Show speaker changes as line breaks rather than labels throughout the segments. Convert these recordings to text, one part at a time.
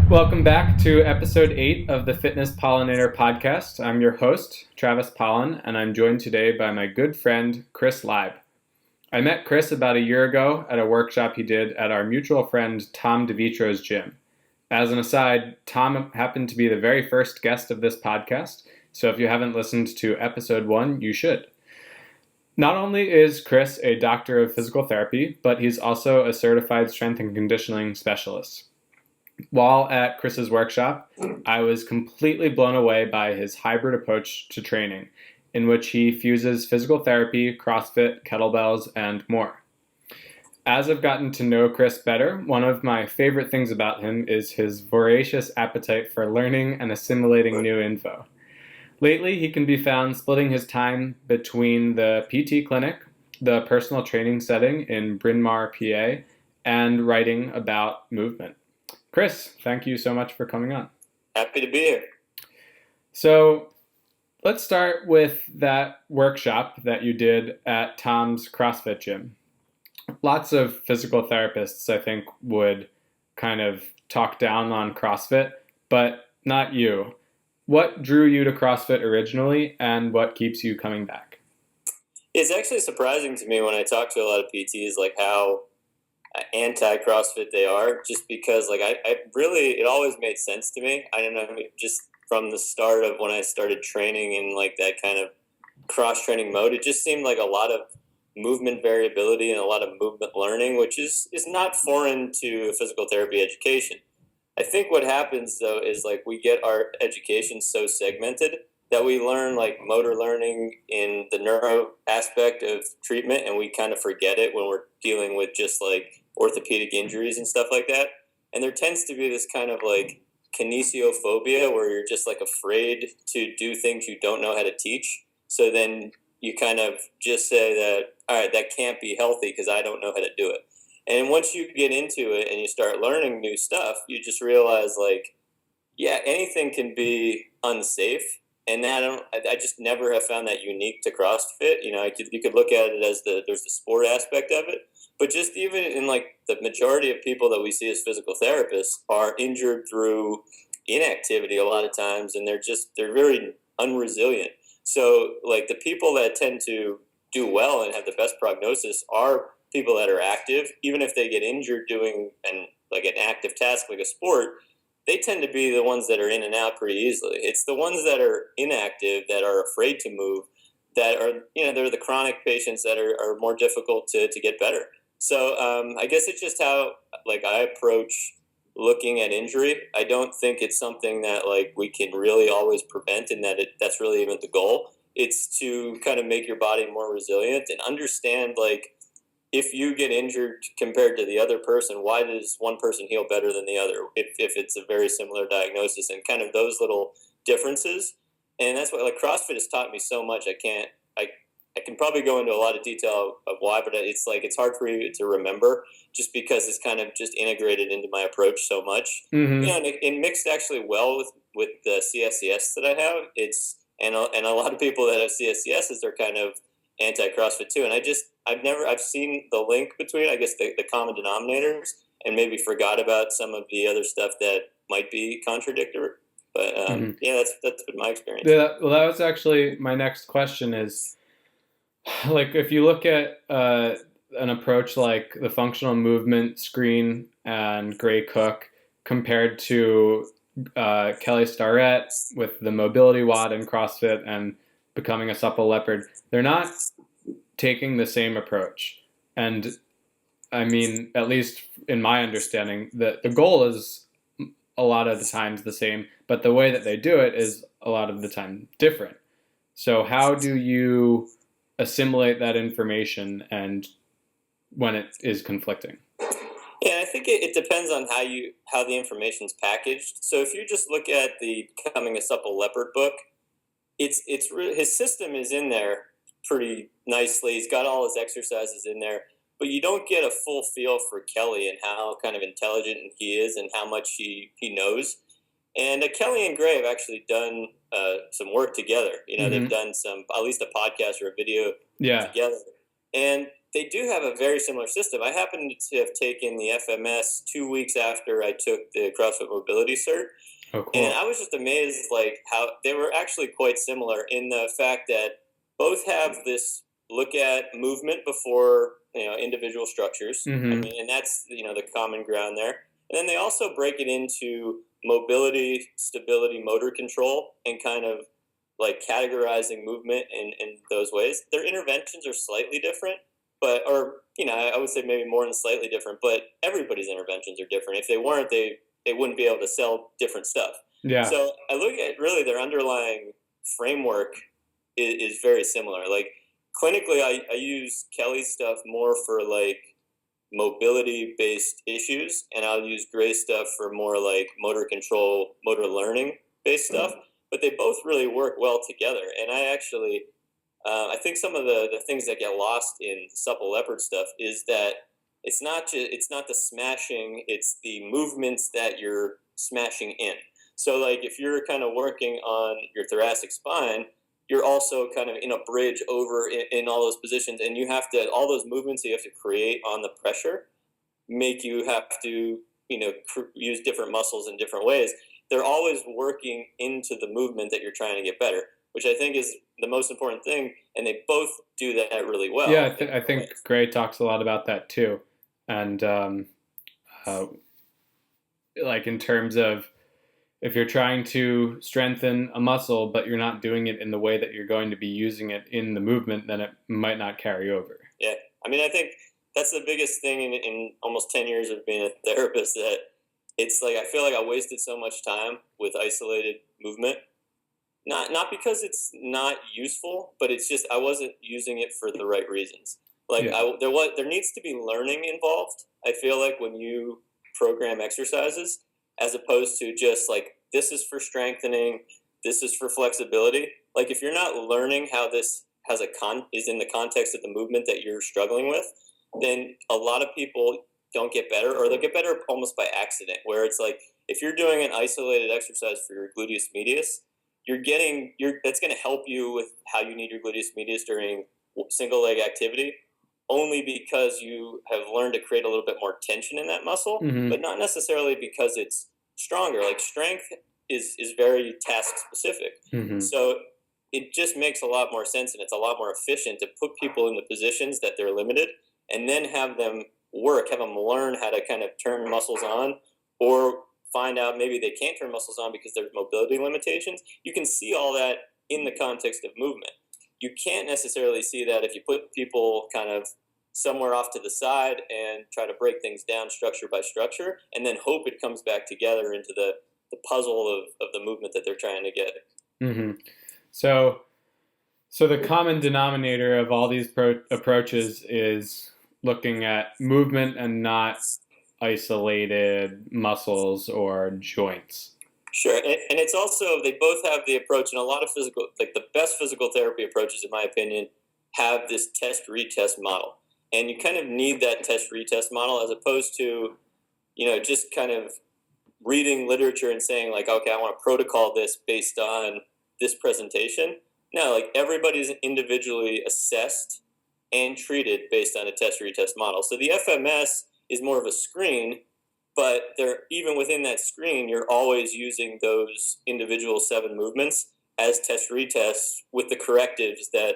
Welcome back to episode 8 of the Fitness Pollenator podcast. I'm your host, Travis Pollen, and I'm joined today by my good friend, Chris Leib. I met Chris about a year ago at a workshop he did at our mutual friend Tom DeVitro's gym. As an aside, Tom happened to be the very first guest of this podcast, so if you haven't listened to episode 1, you should. Not only is Chris a doctor of physical therapy, but he's also a certified strength and conditioning specialist. While at Chris's workshop, I was completely blown away by his hybrid approach to training, in which he fuses physical therapy, CrossFit, kettlebells, and more. As I've gotten to know Chris better, one of my favorite things about him is his voracious appetite for learning and assimilating new info. Lately, he can be found splitting his time between the PT clinic, the personal training setting in Bryn Mawr, PA, and writing about movement. Chris, thank you so much for coming on.
Happy to be here.
So let's start with that workshop that you did at Tom's CrossFit gym. Lots of physical therapists, I think, would kind of talk down on CrossFit, but not you. What drew you to CrossFit originally, and what keeps you coming back?
It's actually surprising to me when I talk to a lot of PTs, like how anti-CrossFit they are, just because I really, it always made sense to me. I don't know, just from the start of when I started training in like that kind of cross-training mode, it just seemed like a lot of movement variability and a lot of movement learning, which is not foreign to physical therapy education. I think what happens though is like we get our education so segmented that we learn like motor learning in the neuro aspect of treatment, and we kind of forget it when we're dealing with just like orthopedic injuries and stuff like that. And there tends to be this kind of like kinesiophobia where you're just like afraid to do things you don't know how to teach. So then you kind of just say that, all right, that can't be healthy because I don't know how to do it. And once you get into it and you start learning new stuff, you just realize like, yeah, anything can be unsafe. And I just never have found that unique to CrossFit. You know, you could look at it as there's the sport aspect of it, but just even in like the majority of people that we see as physical therapists are injured through inactivity a lot of times, and they're very unresilient. So like the people that tend to do well and have the best prognosis are people that are active, even if they get injured doing an active task like a sport. They tend to be the ones that are in and out pretty easily. It's the ones that are inactive, that are afraid to move, that are, they're the chronic patients that are more difficult to get better. So I guess it's just how I approach looking at injury. I don't think it's something that like we can really always prevent, and that's really even the goal. It's to kind of make your body more resilient and understand like, if you get injured compared to the other person, why does one person heal better than the other if it's a very similar diagnosis, and kind of those little differences. And that's what like CrossFit has taught me so much. I can probably go into a lot of detail of why, but it's hard for you to remember just because it's kind of just integrated into my approach so much.
Mm-hmm.
And it mixed actually well with the CSCS that I have. And a lot of people that have CSCSs are kind of anti-CrossFit too, and I've seen the link between, I guess, the common denominators, and maybe forgot about some of the other stuff that might be contradictory. But yeah, that's been my experience.
Yeah, well, that was actually my next question is, like, if you look at an approach like the functional movement screen and Gray Cook compared to Kelly Starrett with the mobility WOD in CrossFit and becoming a supple leopard, they're not taking the same approach. And I mean, at least in my understanding, the goal is a lot of the times the same, but the way that they do it is a lot of the time different. So how do you assimilate that information and when it is conflicting?
Yeah, I think it depends on how the information's packaged. So if you just look at the Becoming a Supple Leopard book, his system is in there pretty nicely. He's got all his exercises in there, but you don't get a full feel for Kelly and how kind of intelligent he is and how much he knows. And Kelly and Gray have actually done some work together. You know, they've done at least a podcast or a video together. And they do have a very similar system. I happened to have taken the FMS 2 weeks after I took the CrossFit Mobility Cert,
Oh, cool.
and I was just amazed, like how they were actually quite similar in the fact that both have this look at movement before individual structures.
Mm-hmm.
I mean, and that's the common ground there. And then they also break it into mobility, stability, motor control, and kind of like categorizing movement in those ways. Their interventions are slightly different, I would say maybe more than slightly different, but everybody's interventions are different. If they weren't, they wouldn't be able to sell different stuff.
Yeah.
So I look at really their underlying framework is very similar. Like clinically, I use Kelly's stuff more for like mobility based issues, and I'll use Gray's stuff for more like motor control, motor learning based stuff. But they both really work well together. And I actually, I think some of the things that get lost in supple leopard stuff is that it's not the smashing, it's the movements that you're smashing in. So like if you're kind of working on your thoracic spine, you're also kind of in a bridge over in all those positions, and you have to, all those movements you have to create on the pressure make you have to use different muscles in different ways. They're always working into the movement that you're trying to get better, which I think is the most important thing, and they both do that really well.
Yeah, I think Gray talks a lot about that too, and like in terms of if you're trying to strengthen a muscle but you're not doing it in the way that you're going to be using it in the movement, then it might not carry over.
Yeah, I mean, I think that's the biggest thing in almost 10 years of being a therapist, that it's like I feel like I wasted so much time with isolated movement. Not because it's not useful, but it's just I wasn't using it for the right reasons. Like there needs to be learning involved. I feel like when you program exercises, as opposed to just like this is for strengthening, this is for flexibility. Like if you're not learning how this is in the context of the movement that you're struggling with, then a lot of people don't get better, or they'll get better almost by accident. Where it's like if you're doing an isolated exercise for your gluteus medius, that's going to help you with how you need your gluteus medius during single leg activity, only because you have learned to create a little bit more tension in that muscle,
mm-hmm.
but not necessarily because it's stronger. Like strength is very task specific.
Mm-hmm.
So it just makes a lot more sense, and it's a lot more efficient to put people in the positions that they're limited and then have them learn how to kind of turn muscles on, or find out maybe they can't turn muscles on because there's mobility limitations. You can see all that in the context of movement. You can't necessarily see that if you put people kind of somewhere off to the side and try to break things down structure by structure and then hope it comes back together into the puzzle of the movement that they're trying to get.
Mm-hmm. So the common denominator of all these approaches is looking at movement and not isolated muscles or joints.
Sure, and it's also, they both have the approach, and a lot of the best physical therapy approaches, in my opinion, have this test-retest model. And you kind of need that test-retest model as opposed to, just kind of reading literature and saying like, okay, I want to protocol this based on this presentation. No, like everybody's individually assessed and treated based on a test-retest model. So the FMS is more of a screen, but even within that screen, you're always using those individual 7 movements as test-retests with the correctives that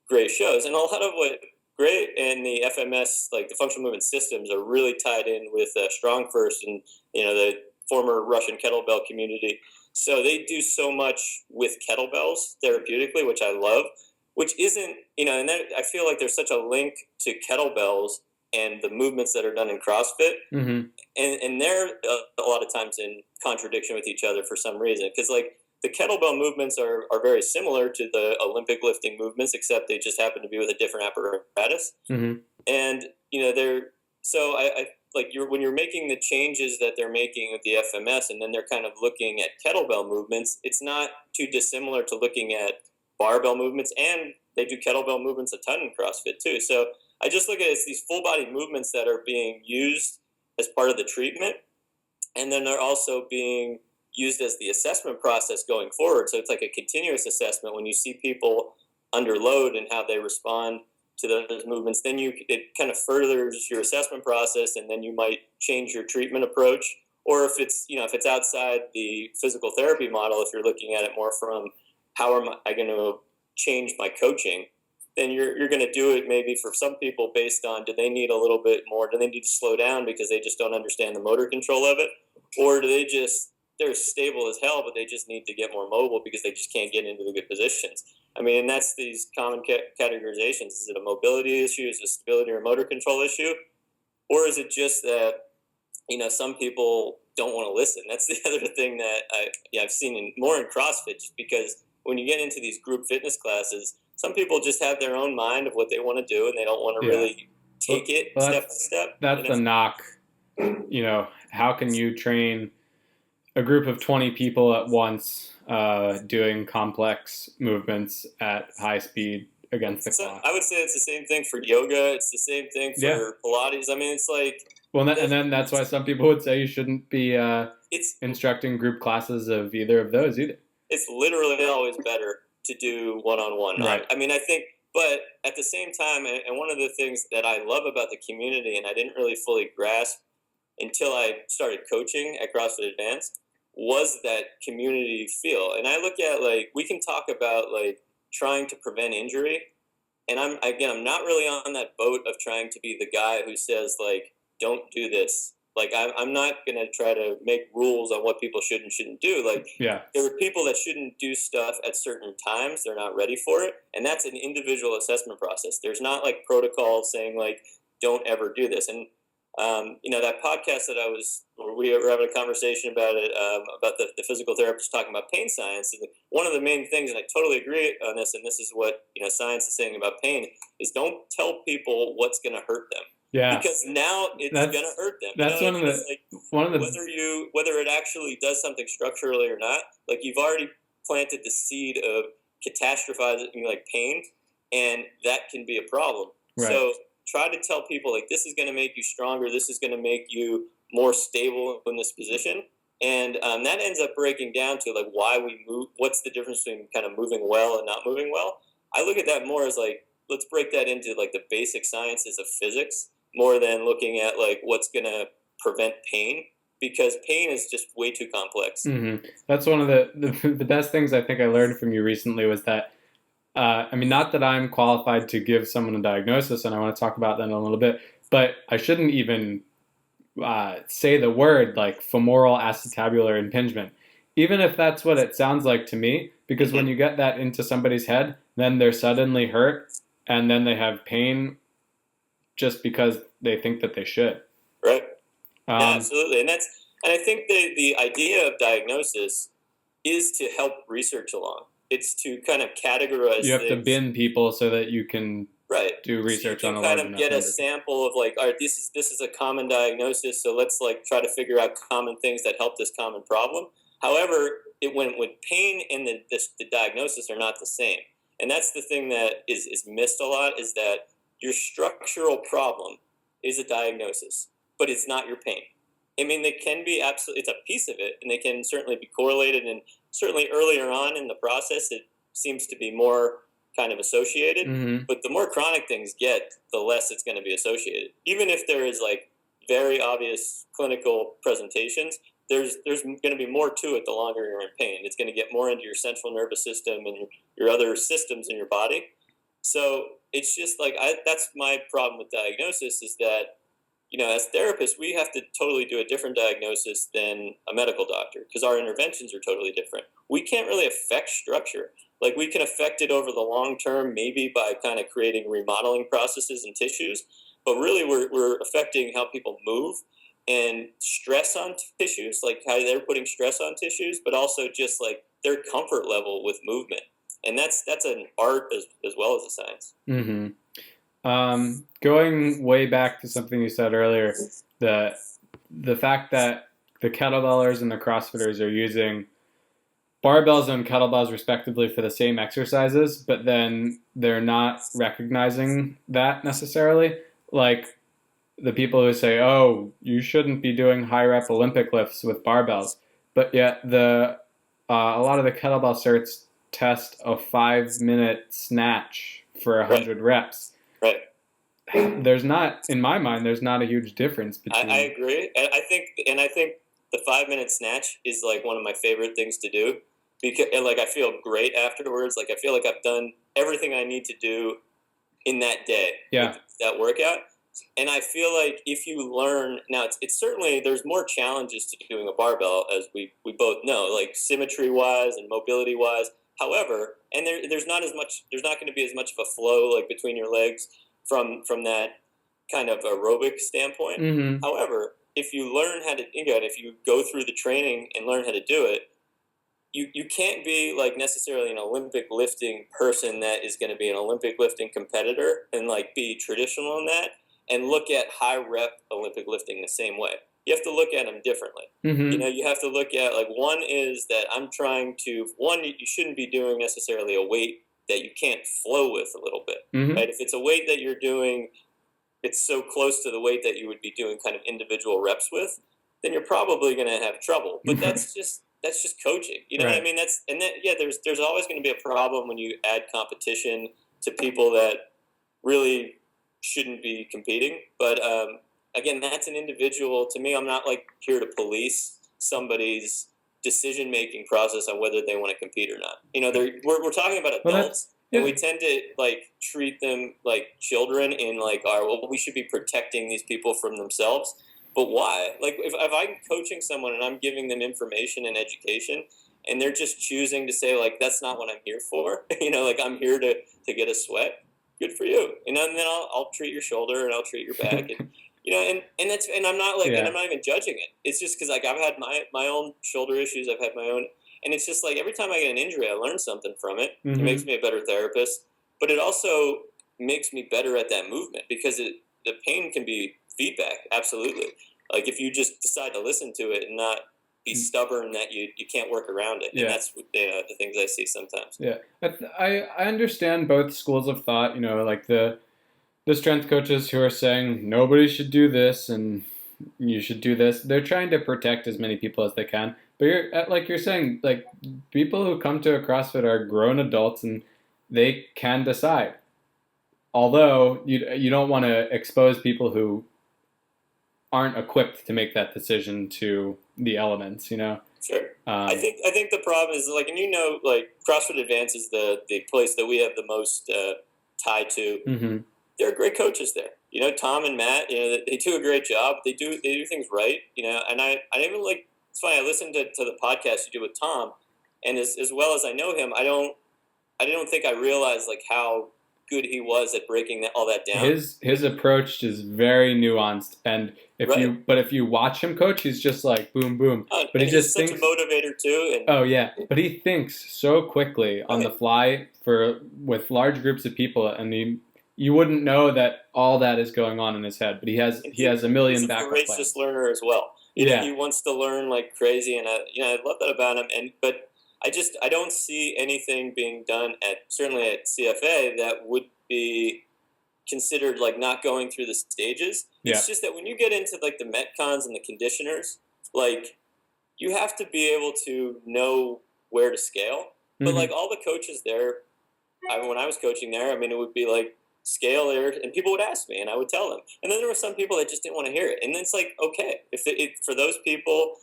Gray shows. And a lot of what Gray and the FMS, like the functional movement systems, are really tied in with Strong First and the former Russian kettlebell community. So they do so much with kettlebells therapeutically, which I love, which isn't, and that, I feel like there's such a link to kettlebells and the movements that are done in CrossFit.
Mm-hmm.
And they're a lot of times in contradiction with each other for some reason. Because like the kettlebell movements are very similar to the Olympic lifting movements, except they just happen to be with a different apparatus.
Mm-hmm.
And, I like when you're making the changes that they're making with the FMS, and then they're kind of looking at kettlebell movements, it's not too dissimilar to looking at barbell movements, and they do kettlebell movements a ton in CrossFit too. So I just look at it as these full body movements that are being used as part of the treatment, and then they're also being used as the assessment process going forward. So it's like a continuous assessment when you see people under load and how they respond to those movements, then it kind of furthers your assessment process, and then you might change your treatment approach. Or if it's outside the physical therapy model, if you're looking at it more from how am I going to change my coaching, then you're going to do it maybe for some people based on, do they need a little bit more? Do they need to slow down because they just don't understand the motor control of it? Or do they're stable as hell, but they just need to get more mobile because they just can't get into the good positions? I mean, and that's these common categorizations. Is it a mobility issue? Is it a stability or motor control issue? Or is it just that, some people don't want to listen? That's the other thing that I've seen more in CrossFit, just because when you get into these group fitness classes, some people just have their own mind of what they want to do, and they don't want to really take it step by step.
That's the knock. How can you train a group of 20 people at once doing complex movements at high speed against the clock?
I would say it's the same thing for yoga. It's the same thing for Pilates. I mean, it's like...
Well, and then that's why some people would say you shouldn't be instructing group classes of either of those either.
It's literally always better to do one-on-one.
Right.
I mean, I think, but at the same time, and one of the things that I love about the community, and I didn't really fully grasp until I started coaching at CrossFit Advanced, was that community feel. And I look at, we can talk about, trying to prevent injury, and I'm not really on that boat of trying to be the guy who says, don't do this. I'm not going to try to make rules on what people should and shouldn't do. There are people that shouldn't do stuff at certain times. They're not ready for it. And that's an individual assessment process. There's not protocols saying don't ever do this. And, that podcast that we were having a conversation about it, about the physical therapist talking about pain science. And one of the main things, and I totally agree on this, and this is what, science is saying about pain, is don't tell people what's going to hurt them.
Yeah,
because now it's going to hurt them.
That's one of the
whether it actually does something structurally or not. You've already planted the seed of catastrophizing pain, and that can be a problem.
Right.
So try to tell people this is going to make you stronger. This is going to make you more stable in this position, and that ends up breaking down to why we move. What's the difference between kind of moving well and not moving well? I look at that more as let's break that into the basic sciences of physics, more than looking at what's going to prevent pain, because pain is just way too complex.
Mm-hmm. That's one of the best things I think I learned from you recently was that, not that I'm qualified to give someone a diagnosis, and I want to talk about that in a little bit, but I shouldn't even say the word femoral acetabular impingement, even if that's what it sounds like to me, because when you get that into somebody's head, then they're suddenly hurt, and then they have pain just because they think that they should.
Right. Yeah, absolutely. And I think the idea of diagnosis is to help research along. It's to kind of categorize
You have
things.
To bin people so that you can do research on a large enough
kind of get a sample of all right, this is a common diagnosis, so let's try to figure out common things that help this common problem. However, when pain and the diagnosis are not the same. And that's the thing that is missed a lot, is that your structural problem is a diagnosis, but it's not your pain. I mean, they can be it's a piece of it, and they can certainly be correlated, and certainly earlier on in the process, it seems to be more kind of associated, but the more chronic things get, the less it's going to be associated. Even if there is very obvious clinical presentations, there's going to be more to it the longer you're in pain. It's going to get more into your central nervous system and your other systems in your body. So it's just that's my problem with diagnosis, is that, as therapists, we have to totally do a different diagnosis than a medical doctor, because our interventions are totally different. We can't really affect structure. We can affect it over the long term, maybe by kind of creating remodeling processes and tissues, but really we're affecting how people move and stress on tissues, how they're putting stress on tissues, but also just their comfort level with movement. And that's an art as well as a science.
Mm-hmm. Going way back to something you said earlier, the fact that the kettlebellers and the CrossFitters are using barbells and kettlebells respectively for the same exercises, but then they're not recognizing that necessarily. The people who say, oh, you shouldn't be doing high rep Olympic lifts with barbells, but yet a lot of the kettlebell certs test a 5-minute snatch for 100 reps.
Right.
There's not, in my mind, there's not a huge difference between.
I agree, and I think the 5 minute snatch is like one of my favorite things to do because like I feel great afterwards. Like I feel like I've done everything I need to do in that day.
Yeah.
With that workout. And I feel like if you learn now, it's certainly there's more challenges to doing a barbell, as we both know, like symmetry wise and mobility wise. However, and there's not going to be as much of a flow like between your legs from that kind of aerobic standpoint.
Mm-hmm.
However, if you learn how to if you go through the training and learn how to do it, you can't be like necessarily an Olympic lifting person that is going to be an Olympic lifting competitor and like be traditional in that and look at high rep Olympic lifting the same way. You have to look at them differently.
Mm-hmm.
You have to look at like one is that I'm trying to you shouldn't be doing necessarily a weight that you can't flow with a little bit.
Mm-hmm.
Right? If it's a weight that you're doing, it's so close to the weight that you would be doing kind of individual reps with, then you're probably going to have trouble. But that's just coaching. You know
right.
what I mean? There's always going to be a problem when you add competition to people that really shouldn't be competing. But again, that's an individual. To me, I'm not like here to police somebody's decision making process on whether they want to compete or not. We're talking about adults.
Yeah.
And we tend to like treat them like children in like, we should be protecting these people from themselves. But why? Like if I'm coaching someone and I'm giving them information and education and they're just choosing to say like, that's not what I'm here for. Like I'm here to get a sweat. Good for you. And then I'll treat your shoulder and I'll treat your back. And, and I'm not like, and I'm not even judging it. It's just because like I've had my own shoulder issues. I've had my own. And it's just like every time I get an injury, I learn something from it.
Mm-hmm.
It makes me a better therapist. But it also makes me better at that movement because the pain can be feedback. Absolutely. Like if you just decide to listen to it and not be stubborn that you can't work around it. And that's the things I see sometimes.
Yeah. I understand both schools of thought, like the strength coaches who are saying nobody should do this and you should do this. They're trying to protect as many people as they can. But you're saying, like people who come to a CrossFit are grown adults and they can decide. Although you don't want to expose people who aren't equipped to make that decision to the elements, Sure.
I think the problem is like, and like CrossFit Advance is the place that we have the most tie to.
Mm-hmm.
There are great coaches there. Tom and Matt, they do a great job. They do things right, and I even like, it's funny, I listened to the podcast you do with Tom, and as well as I know him, I don't think I realized like how good he was at breaking all that down.
His approach is very nuanced, and if you watch him coach, he's just like boom boom.
But he just thinks, such a motivator too.
But he thinks so quickly on the fly with large groups of people, and you wouldn't know that all that is going on in his head, but he has a million backup plans.
He's a voracious learner as well. He wants to learn like crazy, and I love that about him. But I don't see anything being done certainly at CFA that would be considered like not going through the stages. It's just that when you get into like the metcons and the conditioners, like you have to be able to know where to scale. Mm-hmm. But like all the coaches there, when I was coaching there, it would be like scale there, and people would ask me, and I would tell them. And then there were some people that just didn't want to hear it, and then it's like, okay, if for those people,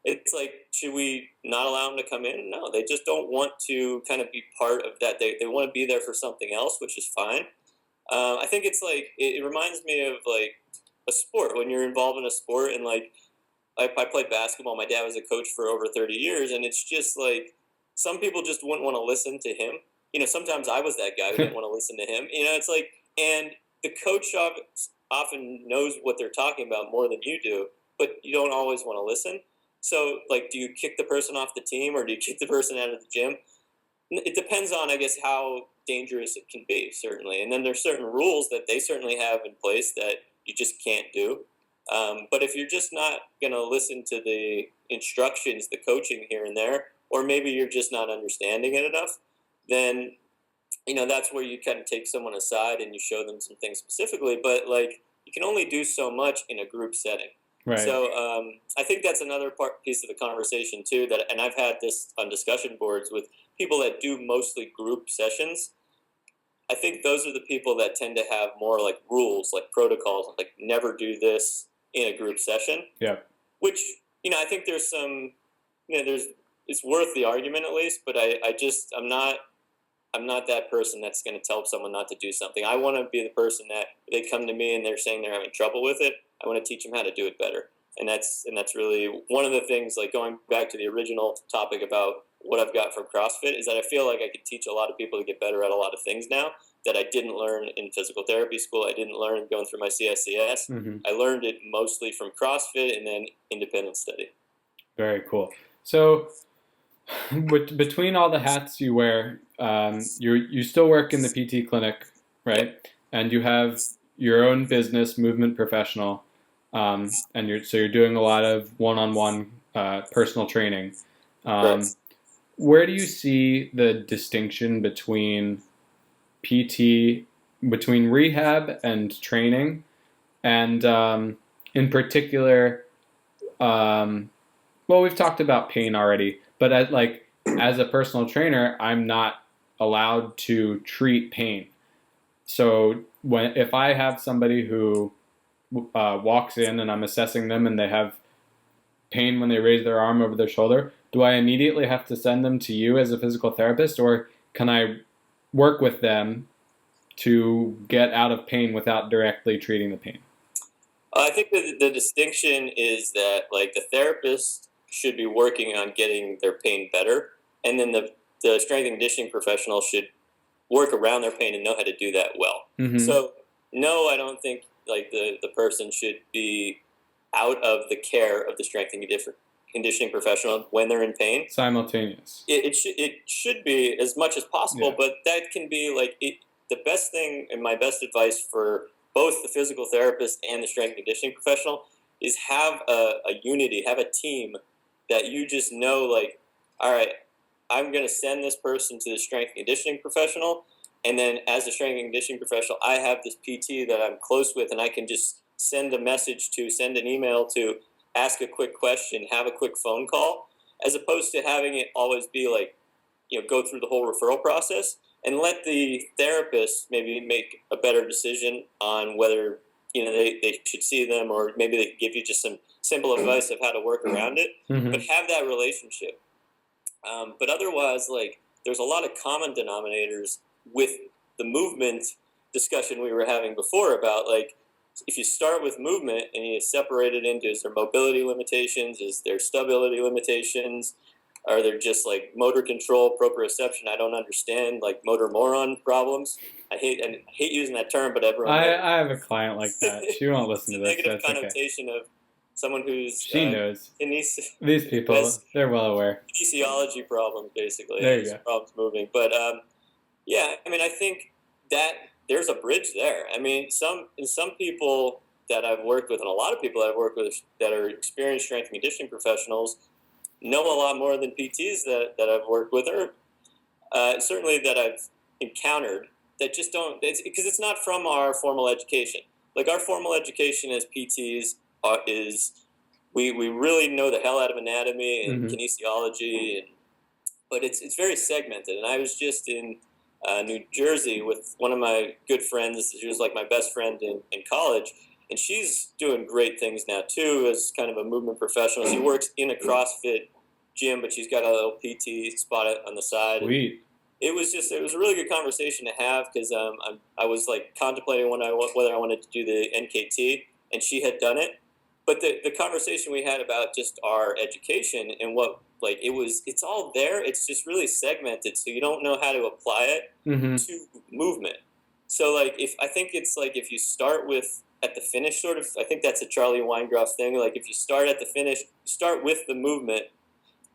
it's like, should we not allow them to come in? No, they just don't want to kind of be part of that. They want to be there for something else, which is fine. I think it's like it reminds me of like a sport when you're involved in a sport, and like I played basketball. My dad was a coach for over 30 years, and it's just like some people just wouldn't want to listen to him. Sometimes I was that guy who didn't want to listen to him. It's like, and the coach often knows what they're talking about more than you do, but you don't always want to listen. So, like, do you kick the person off the team or do you kick the person out of the gym? It depends on, I guess, how dangerous it can be, certainly. And then there's certain rules that they certainly have in place that you just can't do. But if you're just not going to listen to the instructions, the coaching here and there, or maybe you're just not understanding it enough, then, that's where you kind of take someone aside and you show them some things specifically. But, like, you can only do so much in a group setting.
Right.
So I think that's another piece of the conversation, too, and I've had this on discussion boards with people that do mostly group sessions. I think those are the people that tend to have more like rules, like protocols, like never do this in a group session.
Yeah.
Which, I think there's some, it's worth the argument at least, but I'm not that person that's going to tell someone not to do something. I want to be the person that they come to me and they're saying they're having trouble with it. I want to teach them how to do it better. And that's really one of the things, like going back to the original topic about what I've got from CrossFit, is that I feel like I could teach a lot of people to get better at a lot of things now that I didn't learn in physical therapy school. I didn't learn going through my CSCS.
Mm-hmm.
I learned it mostly from CrossFit and then independent study.
Very cool. So between all the hats you wear, you still work in the PT clinic, right?
Yep.
And you have your own business, Movement Professional, and you're doing a lot of one-on-one personal training. Where do you see the distinction between PT, between rehab and training, and in particular, well, we've talked about pain already, but as a personal trainer, I'm not allowed to treat pain. So if I have somebody who walks in and I'm assessing them and they have pain when they raise their arm over their shoulder, do I immediately have to send them to you as a physical therapist, or can I work with them to get out of pain without directly treating the pain?
I think the distinction is that like the therapist should be working on getting their pain better, and then the strength and conditioning professional should work around their pain and know how to do that well.
Mm-hmm.
So no, I don't think like the person should be out of the care of the strength and conditioning professional when they're in pain.
Simultaneous.
It should be as much as possible,
Yeah.
but that can be like the best thing, and my best advice for both the physical therapist and the strength and conditioning professional is have a unity, have a team that you just know, like, all right, I'm going to send this person to the strength and conditioning professional, and then as a strength and conditioning professional, I have this PT that I'm close with, and I can just send a message to, send an email to, ask a quick question, have a quick phone call, as opposed to having it always be like, go through the whole referral process, and let the therapist maybe make a better decision on whether they should see them, or maybe they give you just some simple advice of how to work around it.
Mm-hmm.
But have that relationship. But otherwise, like, there's a lot of common denominators with the movement discussion we were having before about, like, if you start with movement and you separate it into, is there mobility limitations, is there stability limitations, are there just like motor control, proprioception? I don't understand, like motor moron problems. I hate using that term, but everyone.
I have a client like that. She won't listen to this.
Negative connotation of someone who's
she knows. These people, they're well aware.
Kinesiology problems, basically.
There you go.
Problems moving, but yeah. I mean, I think that there's a bridge there. I mean, some people that I've worked with, and a lot of people that I've worked with that are experienced strength and conditioning professionals, know a lot more than PTs that I've worked with, or certainly that I've encountered, that just don't, because it's not from our formal education. Like, our formal education as PTs is, we really know the hell out of anatomy and
mm-hmm.
kinesiology, but it's very segmented. And I was just in New Jersey with one of my good friends. She was like my best friend in college. And she's doing great things now, too, as kind of a movement professional. She works in a CrossFit gym, but she's got a little PT spot on the side.
Sweet.
It was a really good conversation to have, because I was like contemplating whether I wanted to do the NKT, and she had done it. But the conversation we had about just our education and what, like, it's all there. It's just really segmented, so you don't know how to apply it
mm-hmm.
to movement. So, like, I think it's like, if you start with at the finish, sort of, I think that's a Charlie Weingroff thing. Like, if you start at the finish, start with the movement,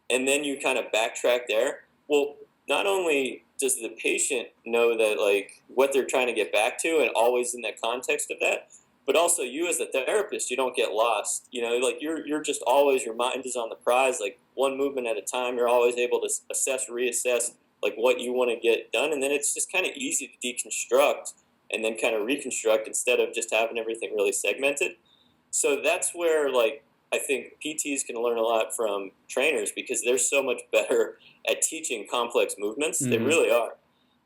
and then you kind of backtrack there. Well, not only does the patient know that, like, what they're trying to get back to, and always in that context of that, but also you as the therapist, you don't get lost. Like, you're just always, your mind is on the prize, like, one movement at a time. You're always able to assess, reassess, like, what you want to get done, and then it's just kind of easy to deconstruct and then kind of reconstruct, instead of just having everything really segmented. So that's where, like, I think PTs can learn a lot from trainers, because they're so much better at teaching complex movements. Mm-hmm. They really are.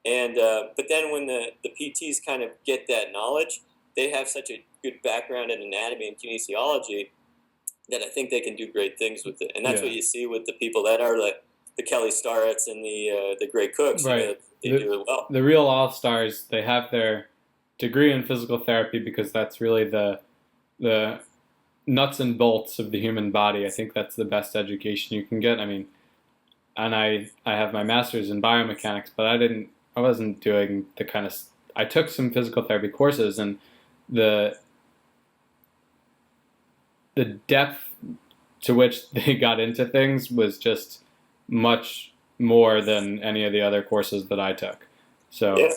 And but then when the PTs kind of get that knowledge, they have such a good background in anatomy and kinesiology that I think they can do great things with it. And that's what
Yeah.
you see with the people that are like the Kelly Starretts and the Gray Cooks. You know,
Right.
they do it well.
The real all-stars, they have their degree in physical therapy because that's really the nuts and bolts of the human body. I think that's the best education you can get. I mean, and I have my master's in biomechanics, but I wasn't doing the kind of I took some physical therapy courses, and the the depth to which they got into things was just much more than any of the other courses that I took. So
Yeah,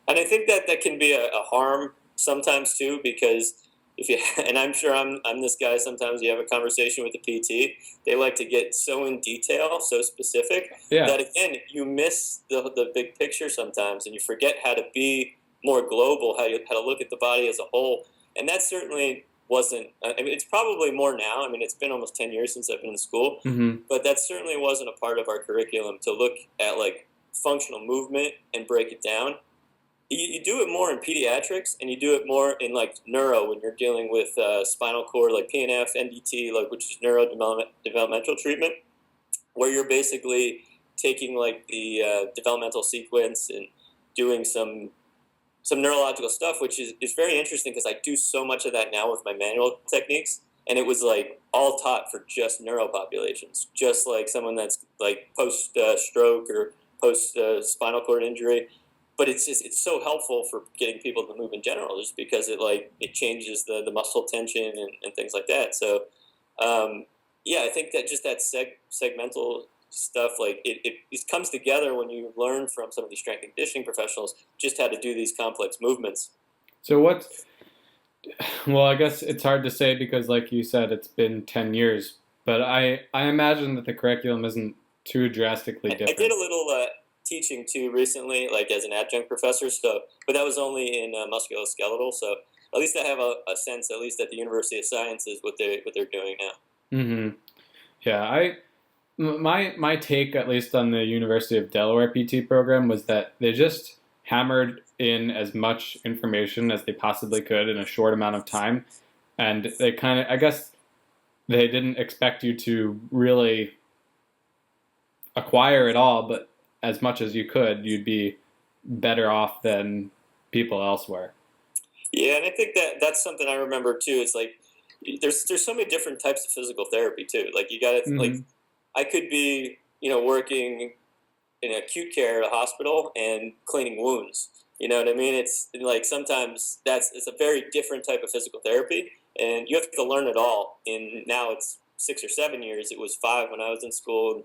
and I think that that can be a harm sometimes too, because if you and I'm sure I'm this guy. Sometimes you have a conversation with the PT, they like to get so in detail, so specific
yeah,
that again you miss the big picture sometimes, and you forget how to be more global, how to look at the body as a whole, and that certainly wasn't. I mean, it's probably more now. I mean, it's been almost 10 years since I've been in school,
hmm,
but that certainly wasn't a part of our curriculum to look at like functional movement and break it down. You do it more in pediatrics, and you do it more in like neuro when you're dealing with spinal cord, like PNF, NDT, like which is neuro developmental treatment, where you're basically taking like the developmental sequence and doing some neurological stuff, which is very interesting because I do so much of that now with my manual techniques. And it was like all taught for just neuro populations, just like someone that's like post stroke or post spinal cord injury. But it's so helpful for getting people to move in general, just because it changes the muscle tension and things like that. So yeah, I think that just that segmental stuff, like it comes together when you learn from some of these strength and conditioning professionals just how to do these complex movements.
so what? Well, I guess it's hard to say because, like you said, it's been 10 years. But I imagine that the curriculum isn't too drastically
I did
different.
a little teaching too recently, like as an adjunct professor. So, but that was only in musculoskeletal. So at least I have a sense, at least at the University of Sciences, what they're doing now.
Hmm. Yeah, my take, at least on the University of Delaware PT program, was that they just hammered in as much information as they possibly could in a short amount of time, and they kind of, I guess, they didn't expect you to really acquire it all, but as much as you could, you'd be better off than people elsewhere.
Yeah, and I think that that's something I remember too. It's like there's so many different types of physical therapy too. Like you got to like
Hmm.
I could be working in acute care at a hospital and cleaning wounds. You know what I mean? It's like sometimes it's a very different type of physical therapy, and you have to learn it all. And now it's 6 or 7 years. It was 5 when I was in school, and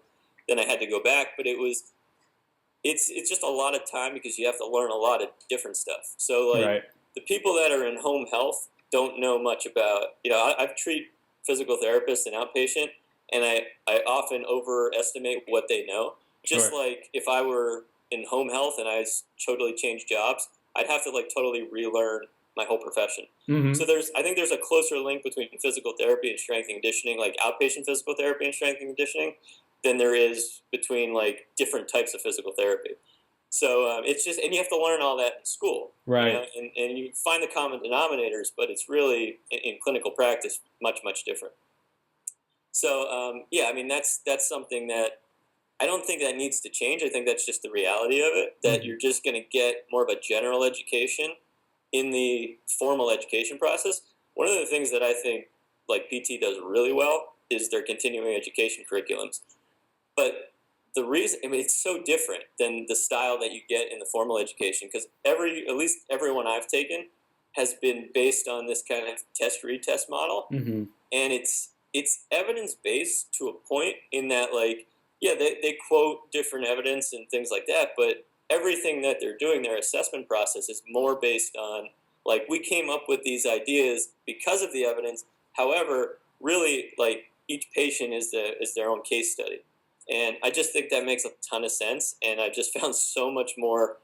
then I had to go back. But it's just a lot of time because you have to learn a lot of different stuff. So like
Right.
the people that are in home health don't know much about. I've treated physical therapists and outpatient, and I often overestimate what they know. Just
Sure.
like if I were in home health and totally changed jobs, I'd have to like totally relearn my whole profession.
Hmm.
So I think there's a closer link between physical therapy and strength and conditioning, like outpatient physical therapy and strength and conditioning, than there is between like different types of physical therapy. So it's just, and you have to learn all that in school,
Right.
and you find the common denominators, but it's really in clinical practice much different. So yeah, I mean that's something that I don't think that needs to change. I think that's just the reality of it. That
Hmm.
you're just going to get more of a general education in the formal education process. One of the things that I think like PT does really well is their continuing education curriculums. But the reason, I mean, it's so different than the style that you get in the formal education because at least everyone I've taken has been based on this kind of test retest model,
Hmm.
and it's evidence based to a point in that like yeah they quote different evidence and things like that, but everything that they're doing, their assessment process is more based on like we came up with these ideas because of the evidence. However, really like each patient is their own case study, and I just think that makes a ton of sense, and I just found so much more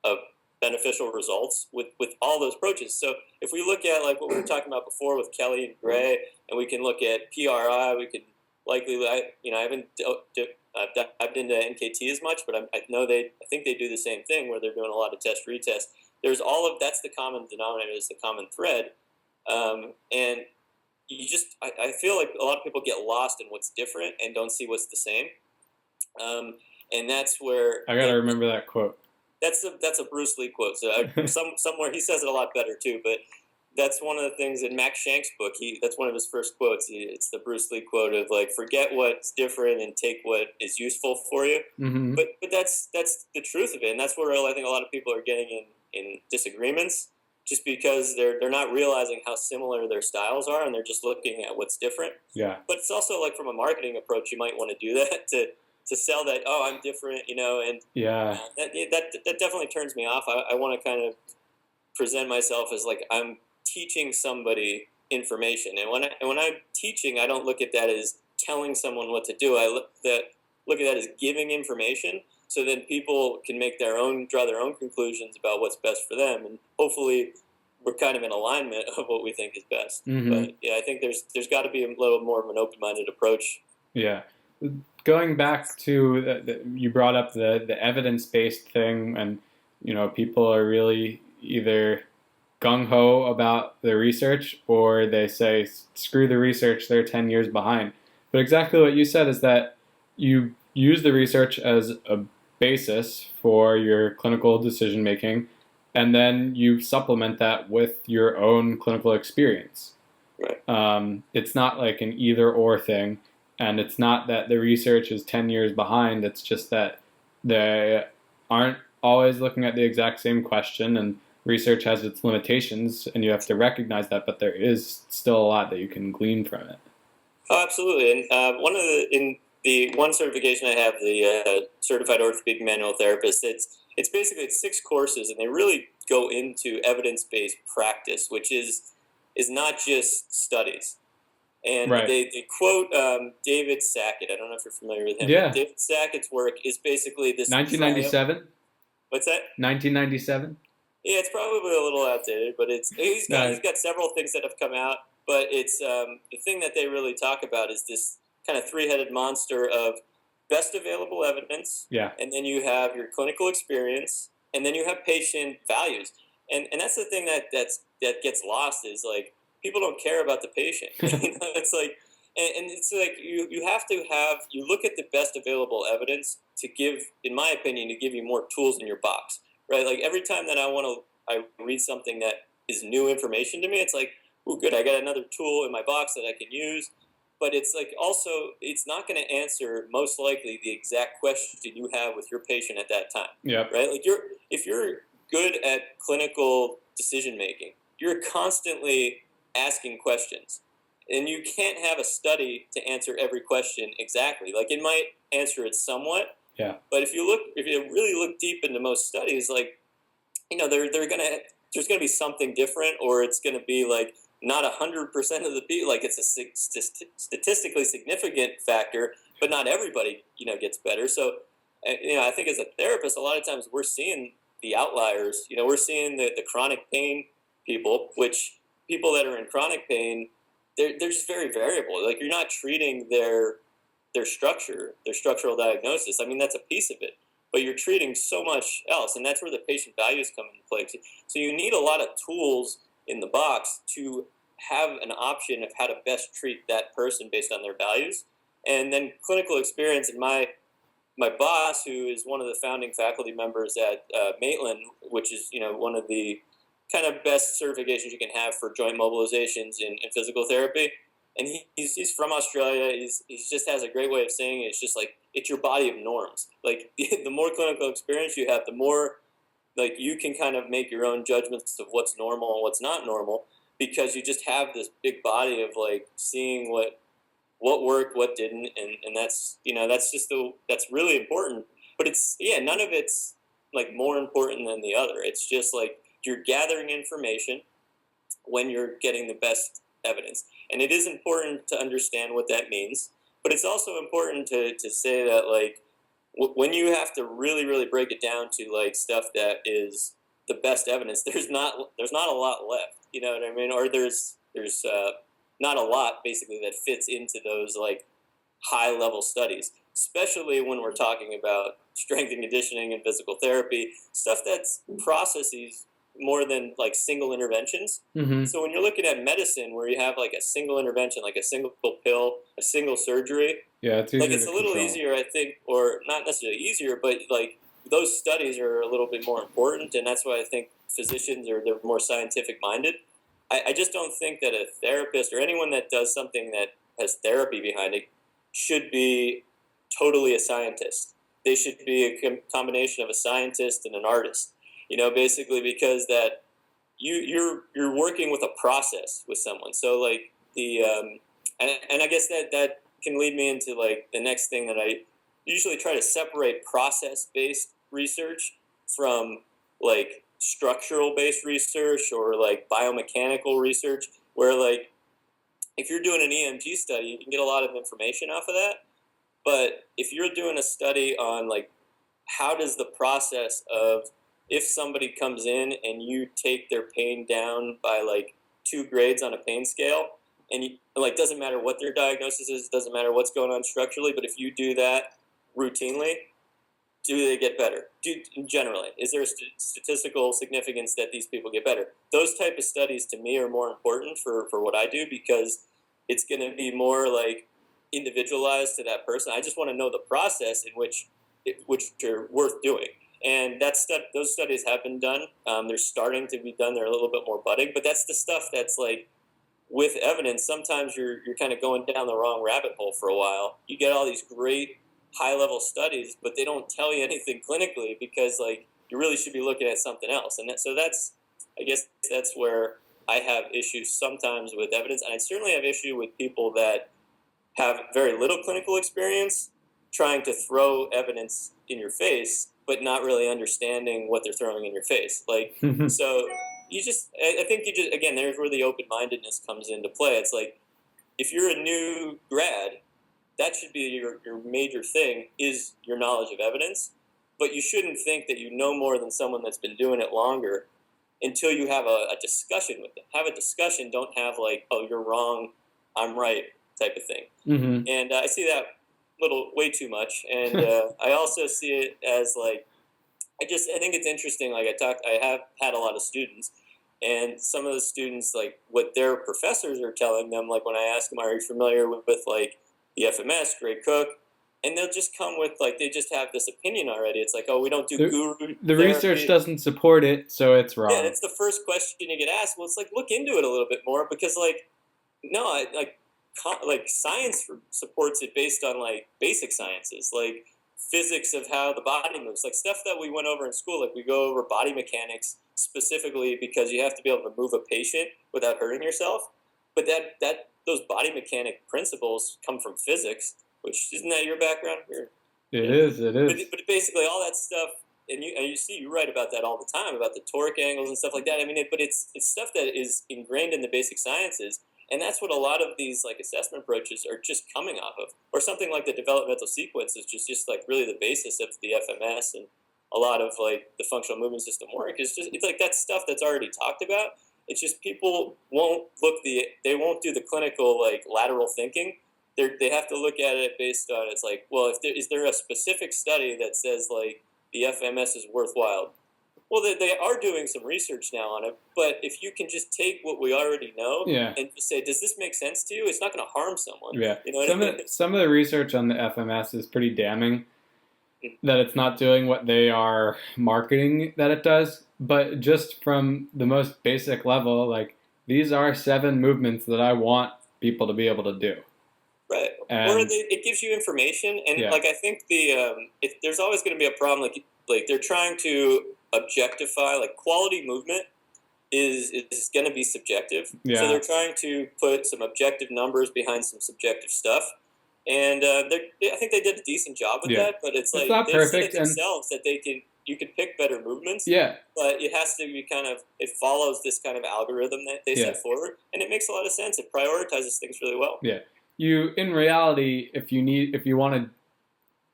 of beneficial results with all those approaches. So if we look at like what we were talking about before with Kelly and Gray, and we can look at PRI, we could likely, I haven't dived into NKT as much, but I know I think they do the same thing where they're doing a lot of test retest. There's that's the common denominator, is the common thread, and I feel like a lot of people get lost in what's different and don't see what's the same, and that's where
I gotta remember that quote.
That's a Bruce Lee quote. So somewhere he says it a lot better too, but that's one of the things in Max Shank's book. That's one of his first quotes. It's the Bruce Lee quote of like, forget what's different and take what is useful for you.
Mm-hmm.
But that's the truth of it, and that's where I think a lot of people are getting in disagreements, just because they're not realizing how similar their styles are, and they're just looking at what's different.
Yeah.
But it's also like, from a marketing approach, you might want to do that to sell that, oh, I'm different, and
yeah,
that definitely turns me off. I want to kind of present myself as like I'm teaching somebody information, and when I'm teaching, I don't look at that as telling someone what to do. I look at that as giving information, so then people can draw their own conclusions about what's best for them, and hopefully we're kind of in alignment of what we think is best.
Mm-hmm.
But yeah, I think there's got to be a little more of an open-minded approach.
Yeah. Going back to you brought up the evidence-based thing, and people are really either gung-ho about the research, or they say screw the research, they're 10 years behind. But exactly what you said is that you use the research as a basis for your clinical decision making, and then you supplement that with your own clinical experience.
Right.
It's not like an either or thing. And it's not that the research is 10 years behind. It's just that they aren't always looking at the exact same question, and research has its limitations, and you have to recognize that, but there is still a lot that you can glean from it.
Oh, absolutely. And in the one certification I have, the Certified Orthopedic Manual Therapist, it's basically 6 courses, and they really go into evidence-based practice, which is not just studies. And
right.
they quote David Sackett. I don't know if you're familiar with him.
Yeah.
But David Sackett's work is basically this.
1997?
What's that?
1997?
Yeah, it's probably a little outdated, but he's got several things that have come out. But it's the thing that they really talk about is this kind of 3-headed monster of best available evidence.
Yeah.
And then you have your clinical experience, and then you have patient values. And that's the thing that gets lost, is like, people don't care about the patient. It's like, and it's like you have to look at the best available evidence to give, in my opinion, to give you more tools in your box, right? Like every time that I read something that is new information to me, it's like, oh, good, I got another tool in my box that I can use. But it's like, also, it's not going to answer most likely the exact question you have with your patient at that time.
Yep.
Right? Like if you're good at clinical decision making, you're constantly asking questions, and you can't have a study to answer every question exactly. Like, it might answer it somewhat,
yeah.
But if you really look deep into most studies, like, there's gonna be something different, or it's gonna be like not 100% of the people. Like, it's a statistically significant factor, but not everybody gets better. So, I think as a therapist, a lot of times we're seeing the outliers. We're seeing the chronic pain people, which people that are in chronic pain, they're just very variable. Like, you're not treating their structural diagnosis. I mean, that's a piece of it, but you're treating so much else, and that's where the patient values come into play. So you need a lot of tools in the box to have an option of how to best treat that person based on their values. And then clinical experience, and my boss, who is one of the founding faculty members at Maitland, which is one of the kind of best certifications you can have for joint mobilizations in physical therapy. And he's from Australia. He just has a great way of saying it. It's just like, it's your body of norms. Like, the more clinical experience you have, the more like you can kind of make your own judgments of what's normal and what's not normal, because you just have this big body of like seeing what worked, what didn't, and that's that's really important. But none of it's like more important than the other. It's just like, you're gathering information when you're getting the best evidence. And it is important to understand what that means, but it's also important to say that, like, when you have to really, really break it down to like stuff that is the best evidence, there's not a lot left. You know what I mean? Or there's not a lot basically that fits into those like high level studies, especially when we're talking about strength and conditioning and physical therapy, stuff that's processes more than like single interventions.
Mm-hmm.
So when you're looking at medicine where you have like a single intervention, like a single pill, a single surgery,
Yeah, it's
like
easier
it's
to
a little
control.
easier, I think, or not necessarily easier, but like those studies are a little bit more important, and that's why I think physicians are they're more scientific minded. I just don't think that a therapist or anyone that does something that has therapy behind it should be totally a scientist. They should be a combination of a scientist and an artist. Basically because that you're working with a process with someone. So like and I guess that can lead me into like the next thing that I usually try to separate process based research from like structural based research or like biomechanical research, where like if you're doing an EMG study, you can get a lot of information off of that. But if you're doing a study on like how does the process of if somebody comes in and you take their pain down by like 2 grades on a pain scale, and you, like doesn't matter what their diagnosis is, doesn't matter what's going on structurally, but if you do that routinely, do they get better? Generally, is there a statistical significance that these people get better? Those type of studies to me are more important for what I do, because it's going to be more like individualized to that person. I just want to know the process in which are worth doing. And those studies have been done. They're starting to be done. They're a little bit more budding, but that's the stuff that's like with evidence. Sometimes you're kind of going down the wrong rabbit hole for a while. You get all these great high level studies, but they don't tell you anything clinically, because like you really should be looking at something else. And I guess that's where I have issues sometimes with evidence, and I certainly have issue with people that have very little clinical experience trying to throw evidence in your face, but not really understanding what they're throwing in your face. Like, so I think again, there's where the open-mindedness comes into play. It's like, if you're a new grad, that should be your major thing, is your knowledge of evidence. But you shouldn't think that you know more than someone that's been doing it longer until you have a discussion with them. Have a discussion. Don't have like, oh, you're wrong, I'm right type of thing.
Mm-hmm.
And I see that way too much. And I also see it as like, I think it's interesting. Like I have had a lot of students, and some of the students, like what their professors are telling them, like when I ask them, are you familiar with like the FMS, Gray Cook? And they'll just come with like, they just have this opinion already. It's like, oh, we don't do guru
The
therapy.
research doesn't support it, so it's wrong.
Yeah, it's the first question you get asked. Well, it's like, look into it a little bit more, because like, no, like science supports it based on like basic sciences, like physics of how the body moves, like stuff that we went over in school. Like we go over body mechanics specifically because you have to be able to move a patient without hurting yourself. But that those body mechanic principles come from physics, which isn't that your background?
It is.
But basically all that stuff, and you write about that all the time, about the torque angles and stuff like that. I mean, but it's stuff that is ingrained in the basic sciences. And that's what a lot of these like assessment approaches are just coming off of. Or something like the developmental sequence is just like really the basis of the FMS, and a lot of like the functional movement system work is just, it's like that stuff that's already talked about. It's just people they won't do the clinical like lateral thinking. They have to look at it based on, it's like, well, is there a specific study that says like the FMS is worthwhile? Well, they are doing some research now on it, but if you can just take what we already know and just say, does this make sense to you? It's not going to harm someone.
Yeah.
You know what I mean?
Some of the research on the FMS is pretty damning, that it's not doing what they are marketing that it does. But just from the most basic level, like, these are 7 movements that I want people to be able to do.
Right. Or it gives you information, and like I think there's always going to be a problem. Like they're trying to objectify, like quality movement is going to be subjective.
Yeah.
So they're trying to put some objective numbers behind some subjective stuff, and I think they did a decent job with that. But it's like
not
they've
perfect,
said it themselves that you can pick better movements.
Yeah.
But it has to be it follows this kind of algorithm that they set forward, and it makes a lot of sense. It prioritizes things really well.
Yeah. In reality, if you want to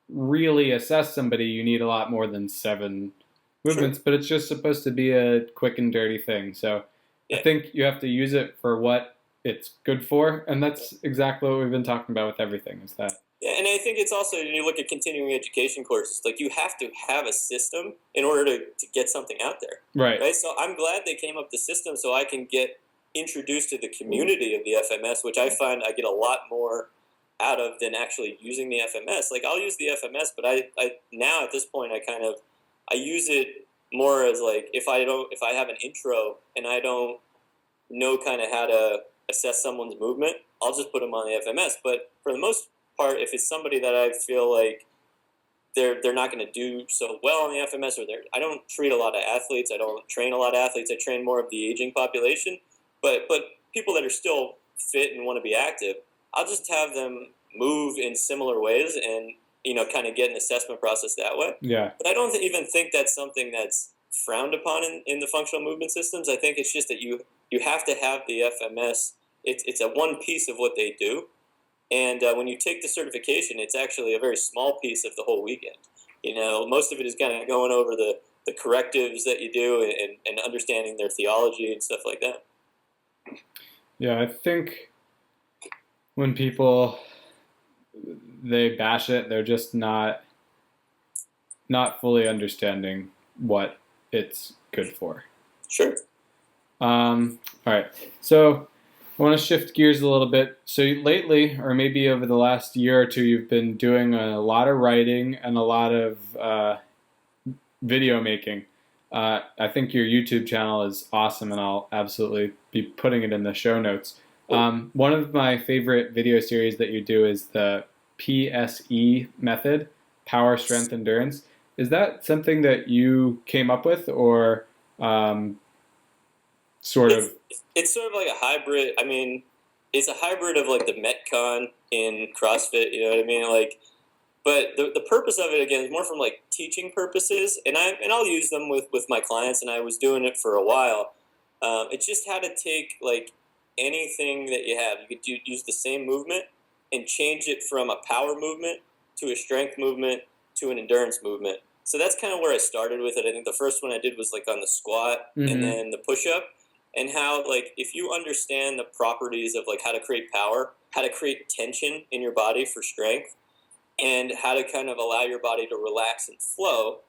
really assess somebody, you need a lot more than 7 movements, but it's just supposed to be a quick and dirty thing. So I think you have to use it for what it's good for, and that's exactly what we've been talking about with everything, is that.
Yeah, I think it's also, when you look at continuing education courses, like you have to have a system in order to get something out there.
Right.
So I'm glad they came up with the system so I can get introduced to the community of the FMS, which I find I get a lot more out of than actually using the FMS. Like I'll use the FMS, but I now at this point I use it more as like if I have an intro and I don't know kind of how to assess someone's movement, I'll just put them on the FMS. But for the most part, if it's somebody that I feel like they're not going to do so well on the FMS, or I don't treat a lot of athletes. I don't train a lot of athletes. I train more of the aging population, but people that are still fit and want to be active, I'll just have them move in similar ways and kind of get an assessment process that way.
Yeah.
But I don't even think that's something that's frowned upon in the functional movement systems. I think it's just that you have to have the FMS. It's a one piece of what they do. And when you take the certification, it's actually a very small piece of the whole weekend. Most of it is kind of going over the correctives that you do and understanding their theology and stuff like that.
Yeah, I think when people, they bash it, they're just not fully understanding what it's good for.
Sure.
All right. So I want to shift gears a little bit. So lately, or maybe over the last year or two, you've been doing a lot of writing and a lot of video making. I think your YouTube channel is awesome, and I'll absolutely be putting it in the show notes. One of my favorite video series that you do is the PSE method, Power, Strength, Endurance. Is that something that you came up with, or sort of?
It's sort of like a hybrid. I mean, it's a hybrid of like the Metcon in CrossFit. You know what I mean? Like, but the purpose of it again is more from like teaching purposes, and I'll use them with my clients, and I was doing it for a while. It's just how to take like anything that you have. You could use the same movement and change it from a power movement to a strength movement to an endurance movement. So that's kind of where I started with it. I think the first one I did was like on the squat and then the push-up, and how like if you understand the properties of like how to create power, how to create tension in your body for strength, and how to kind of allow your body to relax and flow,